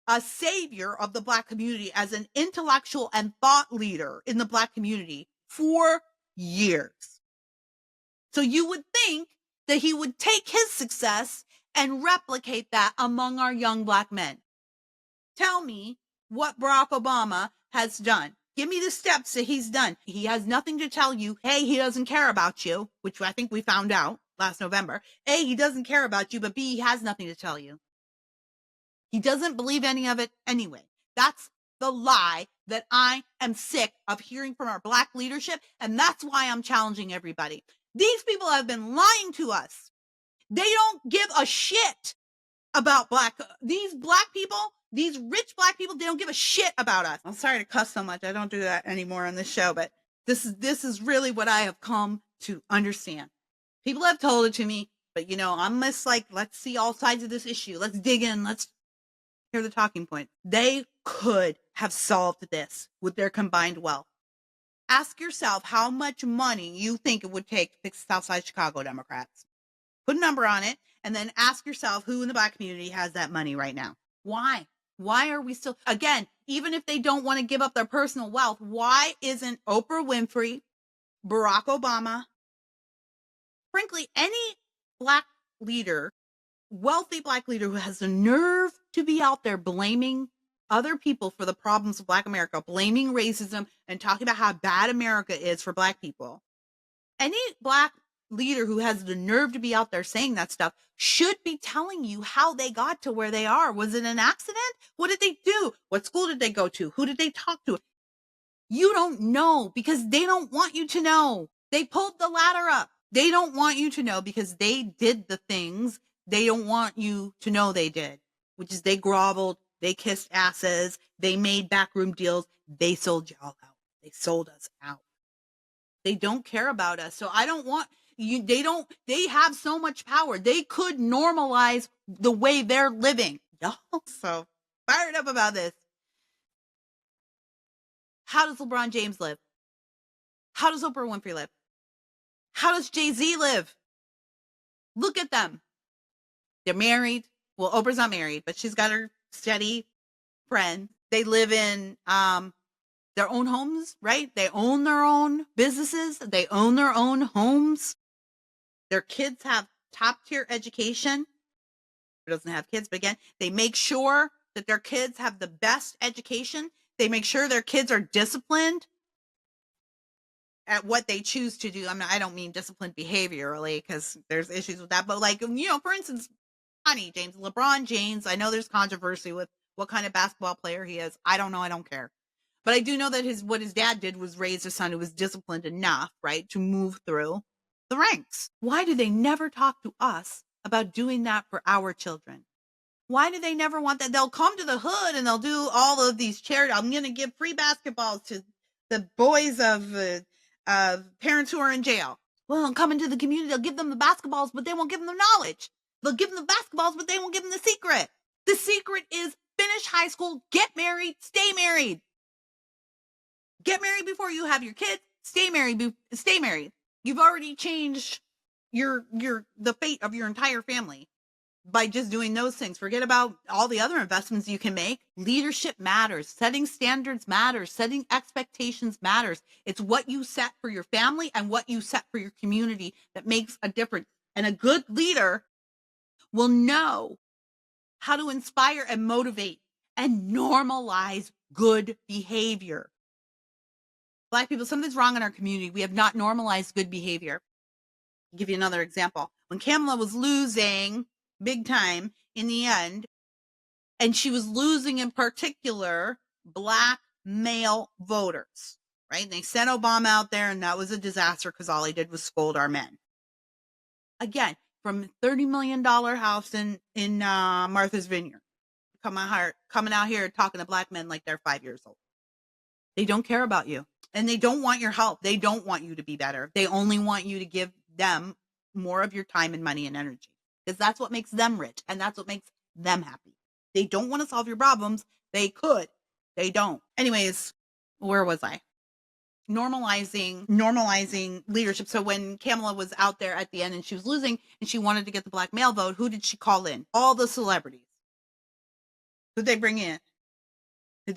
a savior of the Black community, as an intellectual and thought leader in the Black community for years. So you would think that he would take his success and replicate that among our young Black men. Tell me what Barack Obama has done. Give me the steps that he's done. He has nothing to tell you. A, he doesn't care about you, which I think we found out last November. A, he doesn't care about you, but B, he has nothing to tell you. He doesn't believe any of it anyway. That's the lie that I am sick of hearing from our Black leadership, and that's why I'm challenging everybody. These people have been lying to us. They don't give a shit about these Black people, these rich Black people, they don't give a shit about us. I'm sorry to cuss so much. I don't do that anymore on this show, but this is really what I have come to understand. People have told it to me, but I'm just like, let's see all sides of this issue. Let's dig in. Let's hear the talking point. They could have solved this with their combined wealth. Ask yourself how much money you think it would take to fix Southside Chicago Democrats. Put a number on it, and then ask yourself who in the Black community has that money right now. Why? Why are we still, again, even if they don't want to give up their personal wealth, why isn't Oprah Winfrey, Barack Obama, frankly, any Black leader, wealthy Black leader who has the nerve to be out there blaming other people for the problems of Black America, blaming racism and talking about how bad America is for Black people. Any Black leader who has the nerve to be out there saying that stuff should be telling you how they got to where they are. Was it an accident? What did they do? What school did they go to? Who did they talk to? You don't know because they don't want you to know. They pulled the ladder up. They don't want you to know because they did the things they don't want you to know they did, which is they groveled, they kissed asses, they made backroom deals, they sold y'all out. They sold us out. They don't care about us. So I don't want you. They have so much power. They could normalize the way they're living. Y'all so fired up about this. How does LeBron James live? How does Oprah Winfrey live? How does Jay-Z live? Look at them. They're married. Well, Oprah's not married, but she's got her steady friend. They live in their own homes, right? They own their own businesses. They own their own homes. Their kids have top tier education. Who doesn't have kids, but again, they make sure that their kids have the best education. They make sure their kids are disciplined at what they choose to do. I don't mean disciplined behaviorally because there's issues with that, but for instance, Honey James, LeBron James. I know there's controversy with what kind of basketball player he is. I don't know. I don't care. But I do know that what his dad did was raise a son who was disciplined enough, right, to move through the ranks. Why do they never talk to us about doing that for our children? Why do they never want that? They'll come to the hood and they'll do all of these charity. I'm going to give free basketballs to the boys of parents who are in jail. Well, come into the community. They'll give them the basketballs, but they won't give them the knowledge. They'll give them the basketballs, but they won't give them the secret. The secret is finish high school, get married, stay married. Get married before you have your kids. Stay married. Stay married. You've already changed the fate of your entire family by just doing those things. Forget about all the other investments you can make. Leadership matters. Setting standards matters. Setting expectations matters. It's what you set for your family and what you set for your community that makes a difference. And a good leader will know how to inspire and motivate and normalize good behavior. Black people, something's wrong in our community. We have not normalized good behavior. I'll give you another example. When Kamala was losing big time in the end, and she was losing in particular Black male voters, right? And they sent Obama out there, and that was a disaster because all he did was scold our men. Again, from $30 million house in Martha's Vineyard, coming out here talking to Black men like they're 5 years old. They don't care about you. And they don't want your help. They don't want you to be better. They only want you to give them more of your time and money and energy, because that's what makes them rich and that's what makes them happy. They don't want to solve your problems. They could. They don't. Anyways, where was I? Normalizing leadership. So when Kamala was out there at the end and she was losing and she wanted to get the Black male vote, who did she call in? All the celebrities. Who'd they bring in? At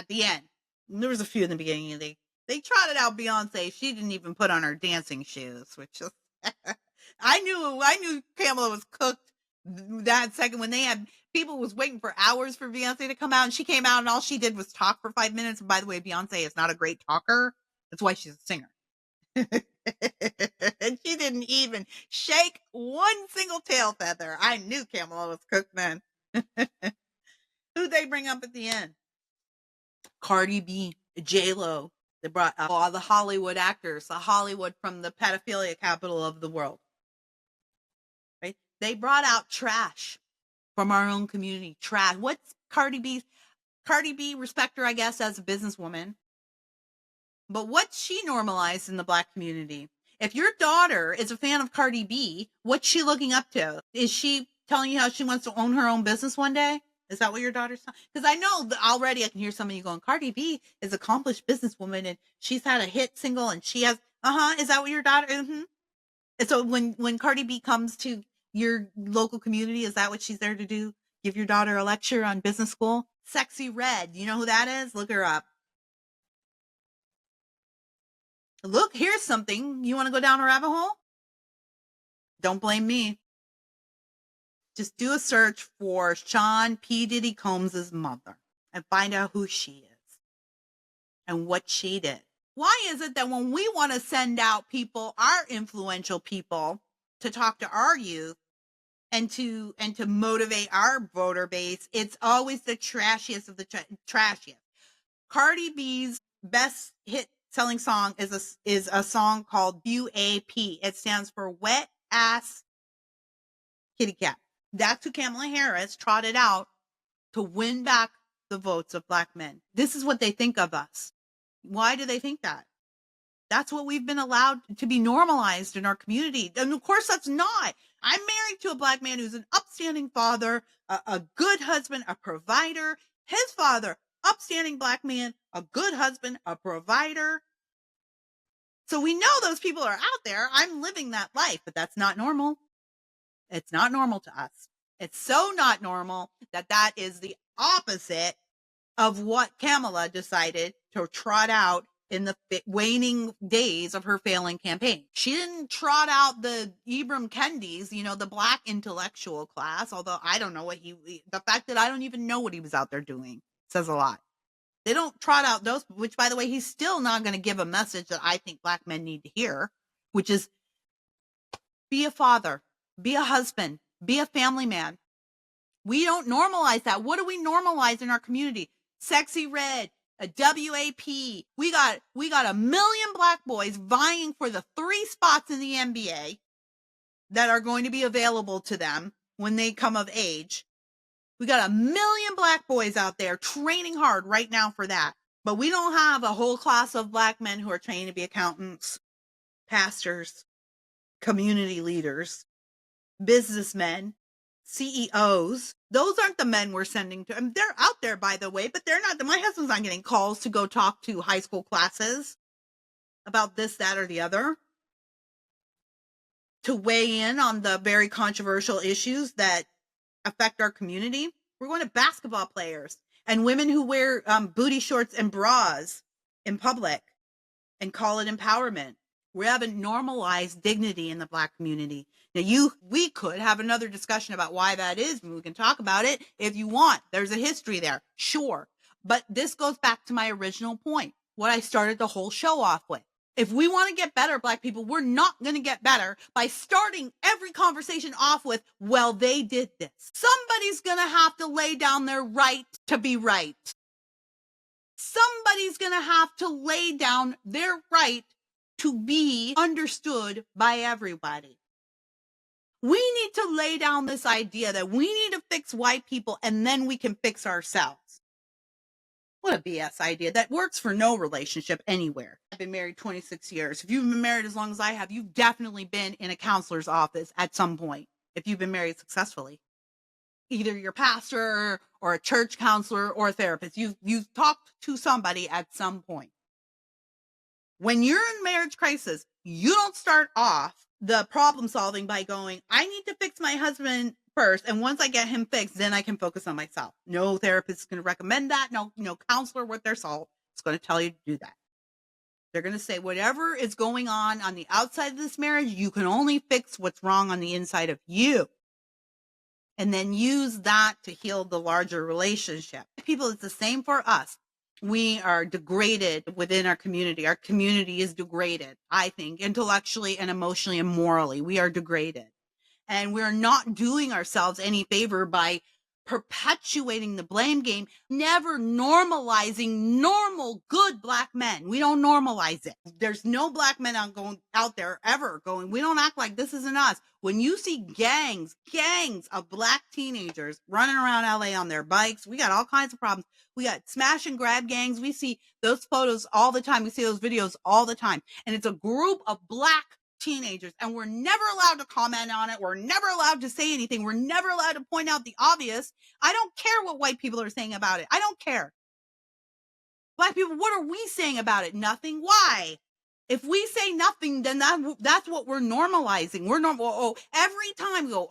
the end? There was a few in the beginning, and they trotted out Beyonce. She didn't even put on her dancing shoes, which is I knew Kamala was cooked that second when they had people was waiting for hours for Beyonce to come out, and she came out and all she did was talk for 5 minutes. And by the way, Beyonce is not a great talker. That's why she's a singer. And she didn't even shake one single tail feather. I knew Kamala was cooked then. Who'd they bring up at the end? Cardi B, J-Lo. They brought all the Hollywood actors, the Hollywood from the pedophilia capital of the world. Right? They brought out trash from our own community. Trash. What's Cardi B? Cardi B, respect her, I guess, as a businesswoman. But what's she normalized in the Black community? If your daughter is a fan of Cardi B, what's she looking up to? Is she telling you how she wants to own her own business one day? Is that what your daughter's saying? Because I know that already I can hear some of you going, Cardi B is an accomplished businesswoman and she's had a hit single and she has, is that what your daughter? Mm-hmm. And so when Cardi B comes to your local community, is that what she's there to do? Give your daughter a lecture on business school? Sexy Red. You know who that is? Look her up. Look, here's something. You want to go down a rabbit hole? Don't blame me. Just do a search for Sean P. Diddy Combs' mother and find out who she is and what she did. Why is it that when we want to send out people, our influential people, to talk to our youth and to motivate our voter base, it's always the trashiest of the trashiest? Cardi B's best hit selling song is a song called UAP. It stands for Wet Ass Kitty Cat. That's who Kamala Harris trotted out to win back the votes of Black men. This is what they think of us. Why do they think that? That's what we've been allowed to be normalized in our community. And of course, that's not. I'm married to a Black man who's an upstanding father, a good husband, a provider. His father, upstanding Black man, a good husband, a provider. So we know those people are out there. I'm living that life, but that's not normal. It's not normal to us. It's so not normal that is the opposite of what Kamala decided to trot out in the waning days of her failing campaign. She didn't trot out the Ibram Kendis, the Black intellectual class, although I don't know the fact that I don't even know what he was out there doing says a lot. They don't trot out those, which, by the way, he's still not going to give a message that I think Black men need to hear, which is be a father, be a husband, Be a family man. We don't normalize that. What do we normalize in our community? Sexy Red, a WAP. We got a million black boys vying for the 3 spots in the NBA that are going to be available to them when they come of age. We got a million black boys out there training hard right now for that. But we don't have a whole class of black men who are trained to be accountants, pastors, community leaders, businessmen, CEOs. Those aren't the men we're sending to. I mean, they're out there, by the way, but they're not. My husband's not getting calls to go talk to high school classes about this, that, or the other, to weigh in on the very controversial issues that affect our community. We're going to basketball players and women who wear booty shorts and bras in public and call it empowerment. We haven't normalized dignity in the black community. Now, we could have another discussion about why that is, and we can talk about it if you want. There's a history there, sure. But this goes back to my original point, what I started the whole show off with. If we want to get better, black people, we're not going to get better by starting every conversation off with, well, they did this. Somebody's going to have to lay down their right to be right. Somebody's going to have to lay down their right to be understood by everybody. We need to lay down this idea that we need to fix white people and then we can fix ourselves. What a BS idea. That works for no relationship anywhere. I've been married 26 years. If you've been married as long as I have, you've definitely been in a counselor's office at some point, if you've been married successfully. Either your pastor or a church counselor or a therapist. You've talked to somebody at some point. When you're in marriage crisis, you don't start off the problem solving by going, I need to fix my husband first, and once I get him fixed, then I can focus on myself. No therapist is going to recommend that. No counselor worth their salt is going to tell you to do that. They're going to say whatever is going on the outside of this marriage, you can only fix what's wrong on the inside of you. And then use that to heal the larger relationship. People, it's the same for us. We are degraded within our community. Our community is degraded, I think, intellectually and emotionally and morally. We are degraded. And we're not doing ourselves any favor by perpetuating the blame game, never normalizing normal, good black men. We don't normalize it. There's no black men out there ever going, we don't act like this isn't us. When you see gangs of black teenagers running around LA on their bikes, we got all kinds of problems. We got smash and grab gangs. We see those photos all the time. We see those videos all the time. And it's a group of black teenagers, and we're never allowed to comment on it. We're never allowed to say anything. We're never allowed to point out the obvious. I don't care what white people are saying about it. I don't care. Black people, what are we saying about it? Nothing. Why? If we say nothing, then that's what we're normalizing. We're normal. Oh, every time we go,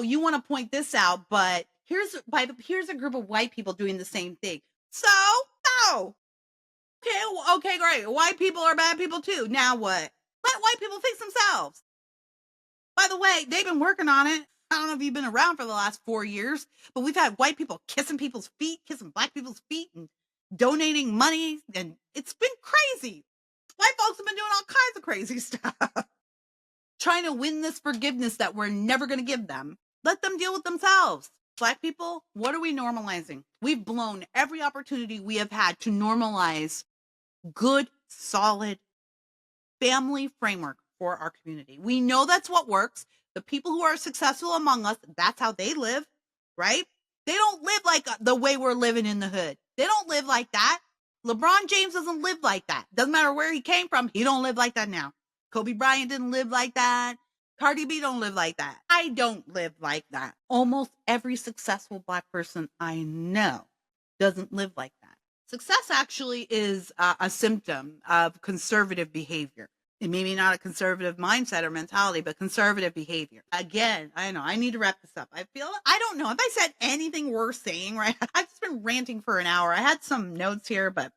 you want to point this out, but here's a group of white people doing the same thing. So, no. Okay, great. White people are bad people too. Now what? Let white people fix themselves. By the way, they've been working on it. I don't know if you've been around for the last 4 years, but we've had white people kissing people's feet, kissing black people's feet, and donating money, and it's been crazy. White folks have been doing all kinds of crazy stuff. Trying to win this forgiveness that we're never going to give them. Let them deal with themselves. Black people, what are we normalizing? We've blown every opportunity we have had to normalize good, solid family framework for our community. We know that's what works. The people who are successful among us, that's how they live, right? They don't live like the way we're living in the hood. They don't live like that. LeBron James doesn't live like that. Doesn't matter where he came from. He don't live like that now. Kobe Bryant didn't live like that. Cardi B don't live like that. I don't live like that. Almost every successful black person I know doesn't live like that. Success actually is a symptom of conservative behavior. And maybe not a conservative mindset or mentality, but conservative behavior. Again, I know I need to wrap this up. I don't know if I said anything worth saying, right? I've just been ranting for an hour. I had some notes here, but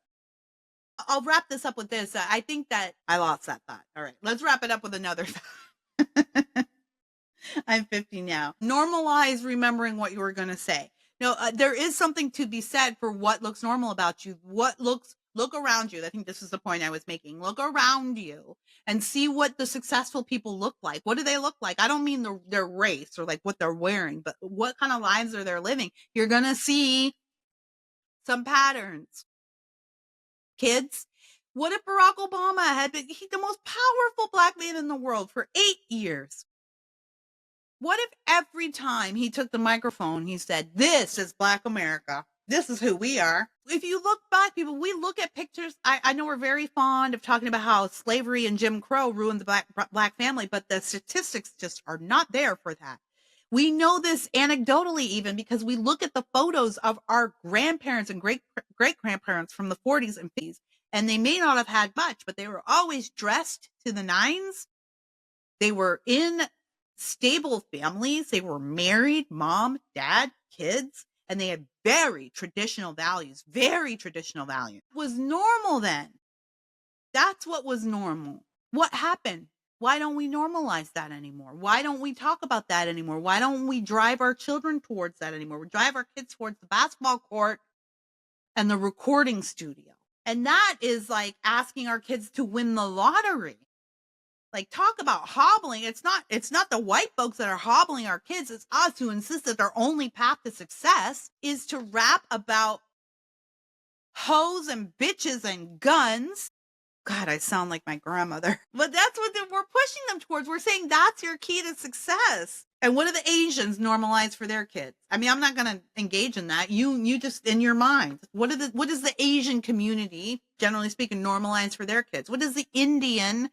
I'll wrap this up with this. I think that I lost that thought. All right, let's wrap it up with another thought. I'm 50 now. Normalize remembering what you were going to say. No, there is something to be said for what looks normal about you. What looks Look around you. I think this is the point I was making. Look around you and see what the successful people look like. What do they look like? I don't mean their race or like what they're wearing, but what kind of lives are they living? You're going to see some patterns. Kids, what if Barack Obama had been the most powerful black man in the world for 8 years? What if every time he took the microphone, he said, "This is Black America. This is who we are." If you look back, people, we look at pictures. I know we're very fond of talking about how slavery and Jim Crow ruined the black family, but the statistics just are not there for that. We know this anecdotally even because we look at the photos of our grandparents and great grandparents from the 40s and 50s, and they may not have had much, but they were always dressed to the nines. They were in stable families. They were married, mom, dad, kids, and they had very traditional values, It was normal then. That's what was normal. What happened? Why don't we normalize that anymore? Why don't we talk about that anymore? Why don't we drive our children towards that anymore? We drive our kids towards the basketball court and the recording studio. And that is like asking our kids to win the lottery. Like, talk about hobbling. It's not the white folks that are hobbling our kids. It's us who insist that their only path to success is to rap about hoes and bitches and guns. God, I sound like my grandmother. But that's what we're pushing them towards. We're saying that's your key to success. And what do the Asians normalize for their kids? I mean, I'm not going to engage in that. You just in your mind. What is the Asian community, generally speaking, normalize for their kids? What does the Indian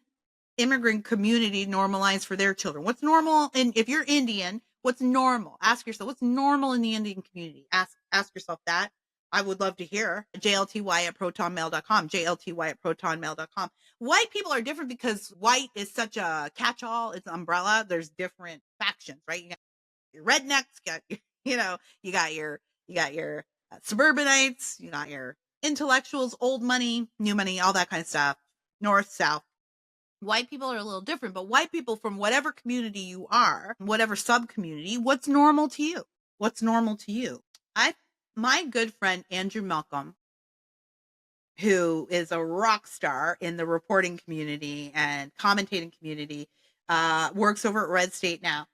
immigrant community normalize for their children? What's normal? And if you're Indian, what's normal? Ask yourself, what's normal in the Indian community? Ask yourself that. I would love to hear. JLTY@protonmail.com, JLTY@protonmail.com. White people are different because white is such a catch-all. It's an umbrella. There's different factions, right? You got your rednecks, you got your suburbanites, you got your intellectuals, old money, new money, all that kind of stuff, north, south. White people are a little different, but white people from whatever community you are, whatever sub-community, what's normal to you? What's normal to you? My good friend, Andrew Malcolm, who is a rock star in the reporting community and commentating community, works over at Red State now.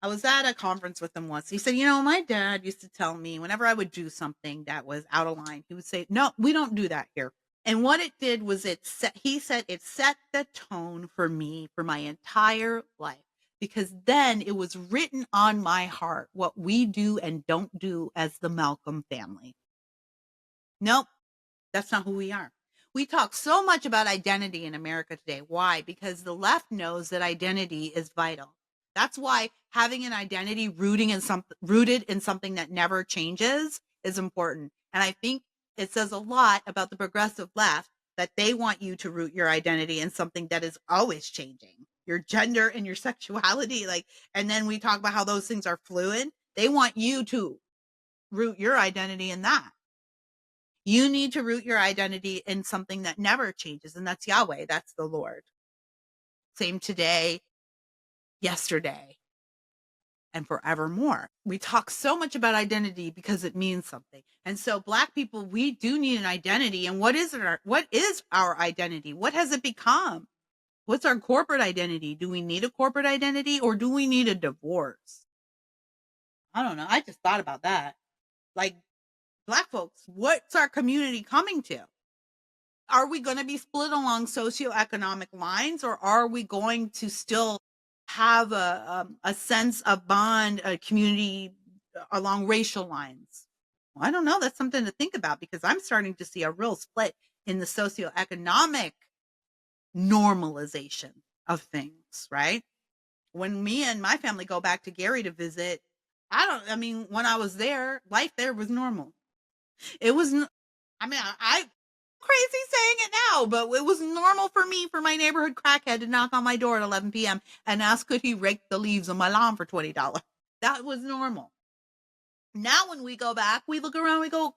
I was at a conference with him once. He said, my dad used to tell me whenever I would do something that was out of line, he would say, "No, we don't do that here." And what it did was he said it set the tone for me for my entire life, because then it was written on my heart what we do and don't do as the Malcolm family. Nope, that's not who we are. We talk so much about identity in America today. Why? Because the left knows that identity is vital. That's why having an identity rooted in something that never changes is important. And I think it says a lot about the progressive left that they want you to root your identity in something that is always changing, your gender and your sexuality. And then we talk about how those things are fluid. They want you to root your identity in that. You need to root your identity in something that never changes, and that's Yahweh. That's the Lord. Same today, yesterday, and forevermore. We talk so much about identity because it means something. And so Black people, we do need an identity. And what is our identity? What has it become? What's our corporate identity? Do we need a corporate identity, or do we need a divorce? I don't know. I just thought about that. Like, Black folks, what's our community coming to? Are we going to be split along socioeconomic lines, or are we going to still have a sense of bond, a community along racial lines? Well, I don't know. That's something to think about, because I'm starting to see a real split in the socioeconomic normalization of things, right? When me and my family go back to Gary to visit, when I was there, life there was normal. It was, I crazy saying it now, but it was normal for me, for my neighborhood crackhead to knock on my door at 11 p.m. and ask, could he rake the leaves on my lawn for $20? That was normal. Now when we go back, we look around, we go,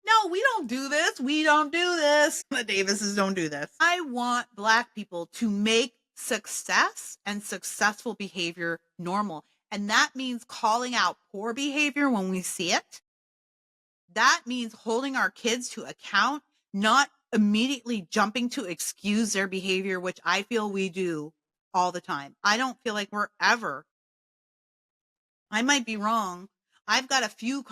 no, we don't do this. We don't do this. The Davises don't do this. I want Black people to make success and successful behavior normal. And that means calling out poor behavior when we see it. That means holding our kids to account. not immediately jumping to excuse their behavior, which I feel we do all the time. I don't feel like we're ever, I might be wrong. I've got a few,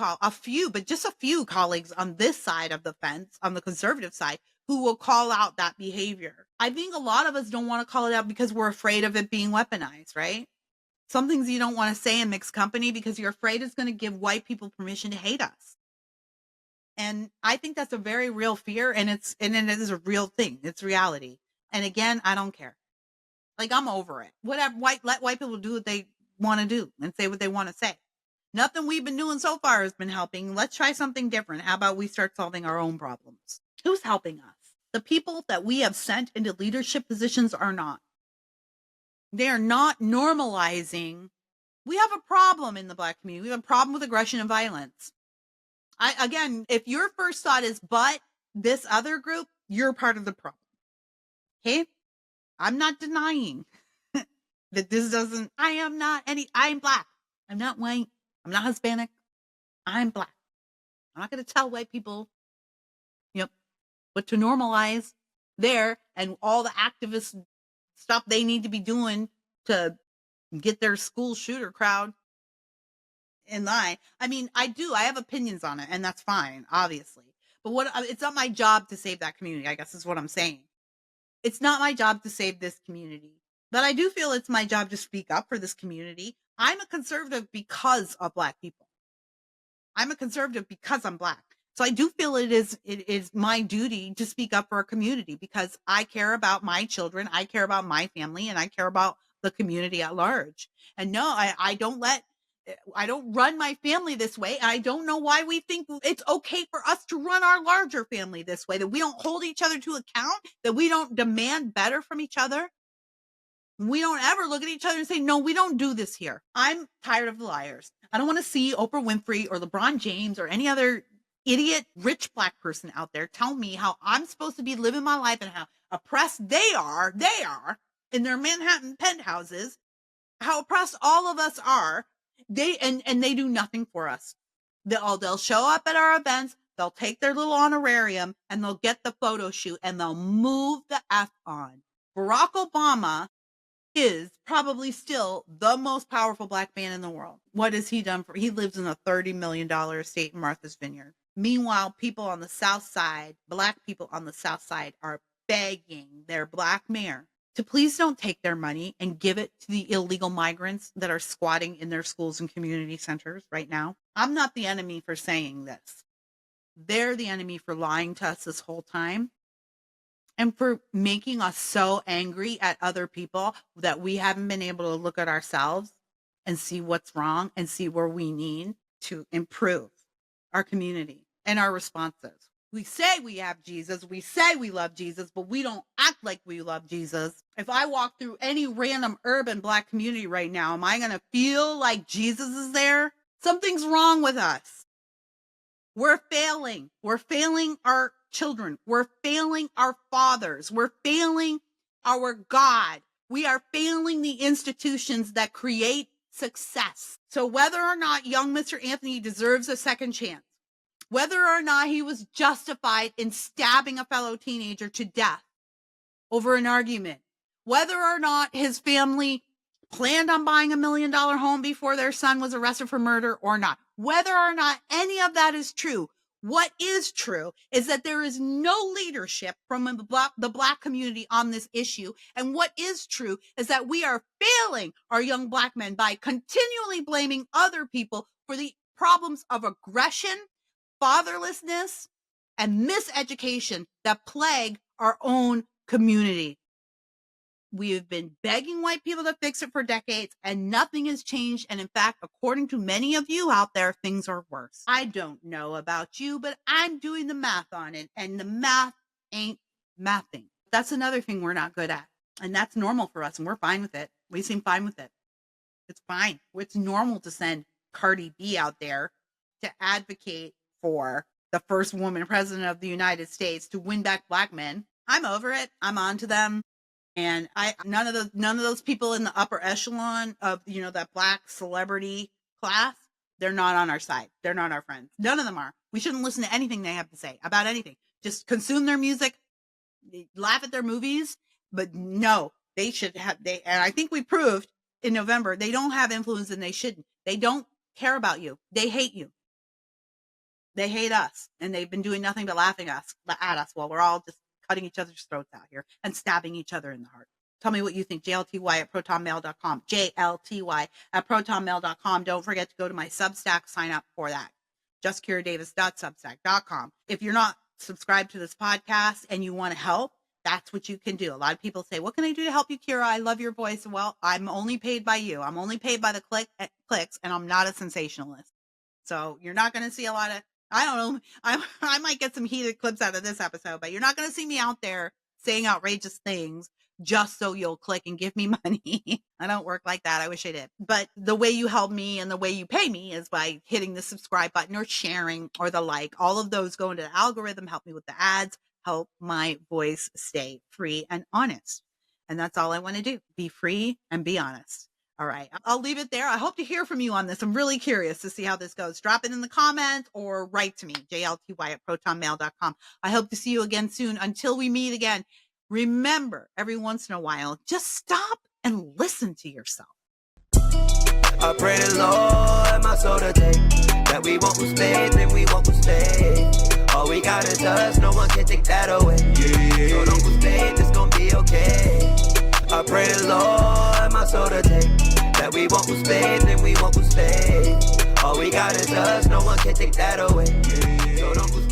but just a few colleagues on this side of the fence, on the conservative side, who will call out that behavior. I think a lot of us don't want to call it out because we're afraid of it being weaponized, right? Some things you don't want to say in mixed company because you're afraid it's going to give white people permission to hate us. And I think that's a very real fear, and it is a real thing. It's reality. And again, I don't care. Like, I'm over it. Whatever, let white people do what they want to do and say what they want to say. Nothing we've been doing so far has been helping. Let's try something different. How about we start solving our own problems? Who's helping us? The people that we have sent into leadership positions are not. They are not normalizing. We have a problem in the Black community. We have a problem with aggression and violence. Again, if your first thought is, but this other group, you're part of the problem. Okay? I'm not denying that this doesn't, I am Black. I'm not white. I'm not Hispanic. I'm Black. I'm not going to tell white people, what to normalize there and all the activist stuff they need to be doing to get their school shooter crowd in line. I mean, I have opinions on it, and that's fine, obviously. But it's not my job to save that community, I guess is what I'm saying. It's not my job to save this community. But I do feel it's my job to speak up for this community. I'm a conservative because of Black people. I'm a conservative because I'm Black. So I do feel it is my duty to speak up for a community because I care about my children, I care about my family, and I care about the community at large. And no, I don't run my family this way. I don't know why we think it's okay for us to run our larger family this way, that we don't hold each other to account, that we don't demand better from each other. We don't ever look at each other and say, no, we don't do this here. I'm tired of the liars. I don't want to see Oprah Winfrey or LeBron James or any other idiot rich Black person out there tell me how I'm supposed to be living my life and how oppressed they are in their Manhattan penthouses, how oppressed all of us are. They do nothing for us. They'll show up at our events, they'll take their little honorarium, and they'll get the photo shoot, and they'll move the F on. Barack Obama is probably still the most powerful Black man in the world. What has he done he lives in a $30 million estate in Martha's Vineyard. Meanwhile, people on the South Side, Black people on the South Side, are begging their Black mayor to please don't take their money and give it to the illegal migrants that are squatting in their schools and community centers right now. I'm not the enemy for saying this. They're the enemy for lying to us this whole time and for making us so angry at other people that we haven't been able to look at ourselves and see what's wrong and see where we need to improve our community and our responses. We say we have Jesus, we say we love Jesus, but we don't act like we love Jesus. If I walk through any random urban Black community right now, am I going to feel like Jesus is there? Something's wrong with us. We're failing. We're failing our children. We're failing our fathers. We're failing our God. We are failing the institutions that create success. So whether or not young Mr. Anthony deserves a second chance, whether or not he was justified in stabbing a fellow teenager to death over an argument, whether or not his family planned on buying $1 million home before their son was arrested for murder or not, whether or not any of that is true, what is true is that there is no leadership from the Black community on this issue. And what is true is that we are failing our young Black men by continually blaming other people for the problems of aggression, fatherlessness, and miseducation that plague our own community. We have been begging white people to fix it for decades, and nothing has changed. And in fact, according to many of you out there, things are worse. I don't know about you, but I'm doing the math on it, and the math ain't mathing. That's another thing we're not good at, and that's normal for us, and we're fine with it. We seem fine with it. It's fine. It's normal to send Cardi B out there to advocate for the first woman president of the United States to win back Black men. I'm over it. I'm on to them. And none of those people in the upper echelon of, that Black celebrity class, they're not on our side. They're not our friends. None of them are. We shouldn't listen to anything they have to say about anything. just consume their music, laugh at their movies, but no, they should have, and I think we proved in November, they don't have influence and they shouldn't. They don't care about you. They hate you. They hate us, and they've been doing nothing but laughing at us while we're all just cutting each other's throats out here and stabbing each other in the heart. Tell me what you think. JLTY@protonmail.com. JLTY@protonmail.com. Don't forget to go to my Substack, sign up for that. JustKiraDavis.substack.com. If you're not subscribed to this podcast and you want to help, that's what you can do. A lot of people say, what can I do to help you, Kira? I love your voice. Well, I'm only paid by you. I'm only paid by the clicks, and I'm not a sensationalist. So you're not going to see a lot of, I don't know, I might get some heated clips out of this episode, but you're not going to see me out there saying outrageous things just so you'll click and give me money. I don't work like that. I wish I did. But the way you help me and the way you pay me is by hitting the subscribe button or sharing or the like. All of those go into the algorithm, help me with the ads, help my voice stay free and honest. And that's all I want to do. Be free and be honest. All right. I'll leave it there. I hope to hear from you on this. I'm really curious to see how this goes. Drop it in the comments or write to me, JLTY@protonmail.com. I hope to see you again soon. Until we meet again, remember, every once in a while, just stop and listen to yourself. I pray the Lord, my soul to take, that we won't lose faith and we won't lose faith. All we got is us, no one can take that away. So don't lose faith, it's gonna be okay. I pray the Lord, my soul to take, that we won't lose faith and we won't lose faith. All we got is us, no one can take that away. So don't lose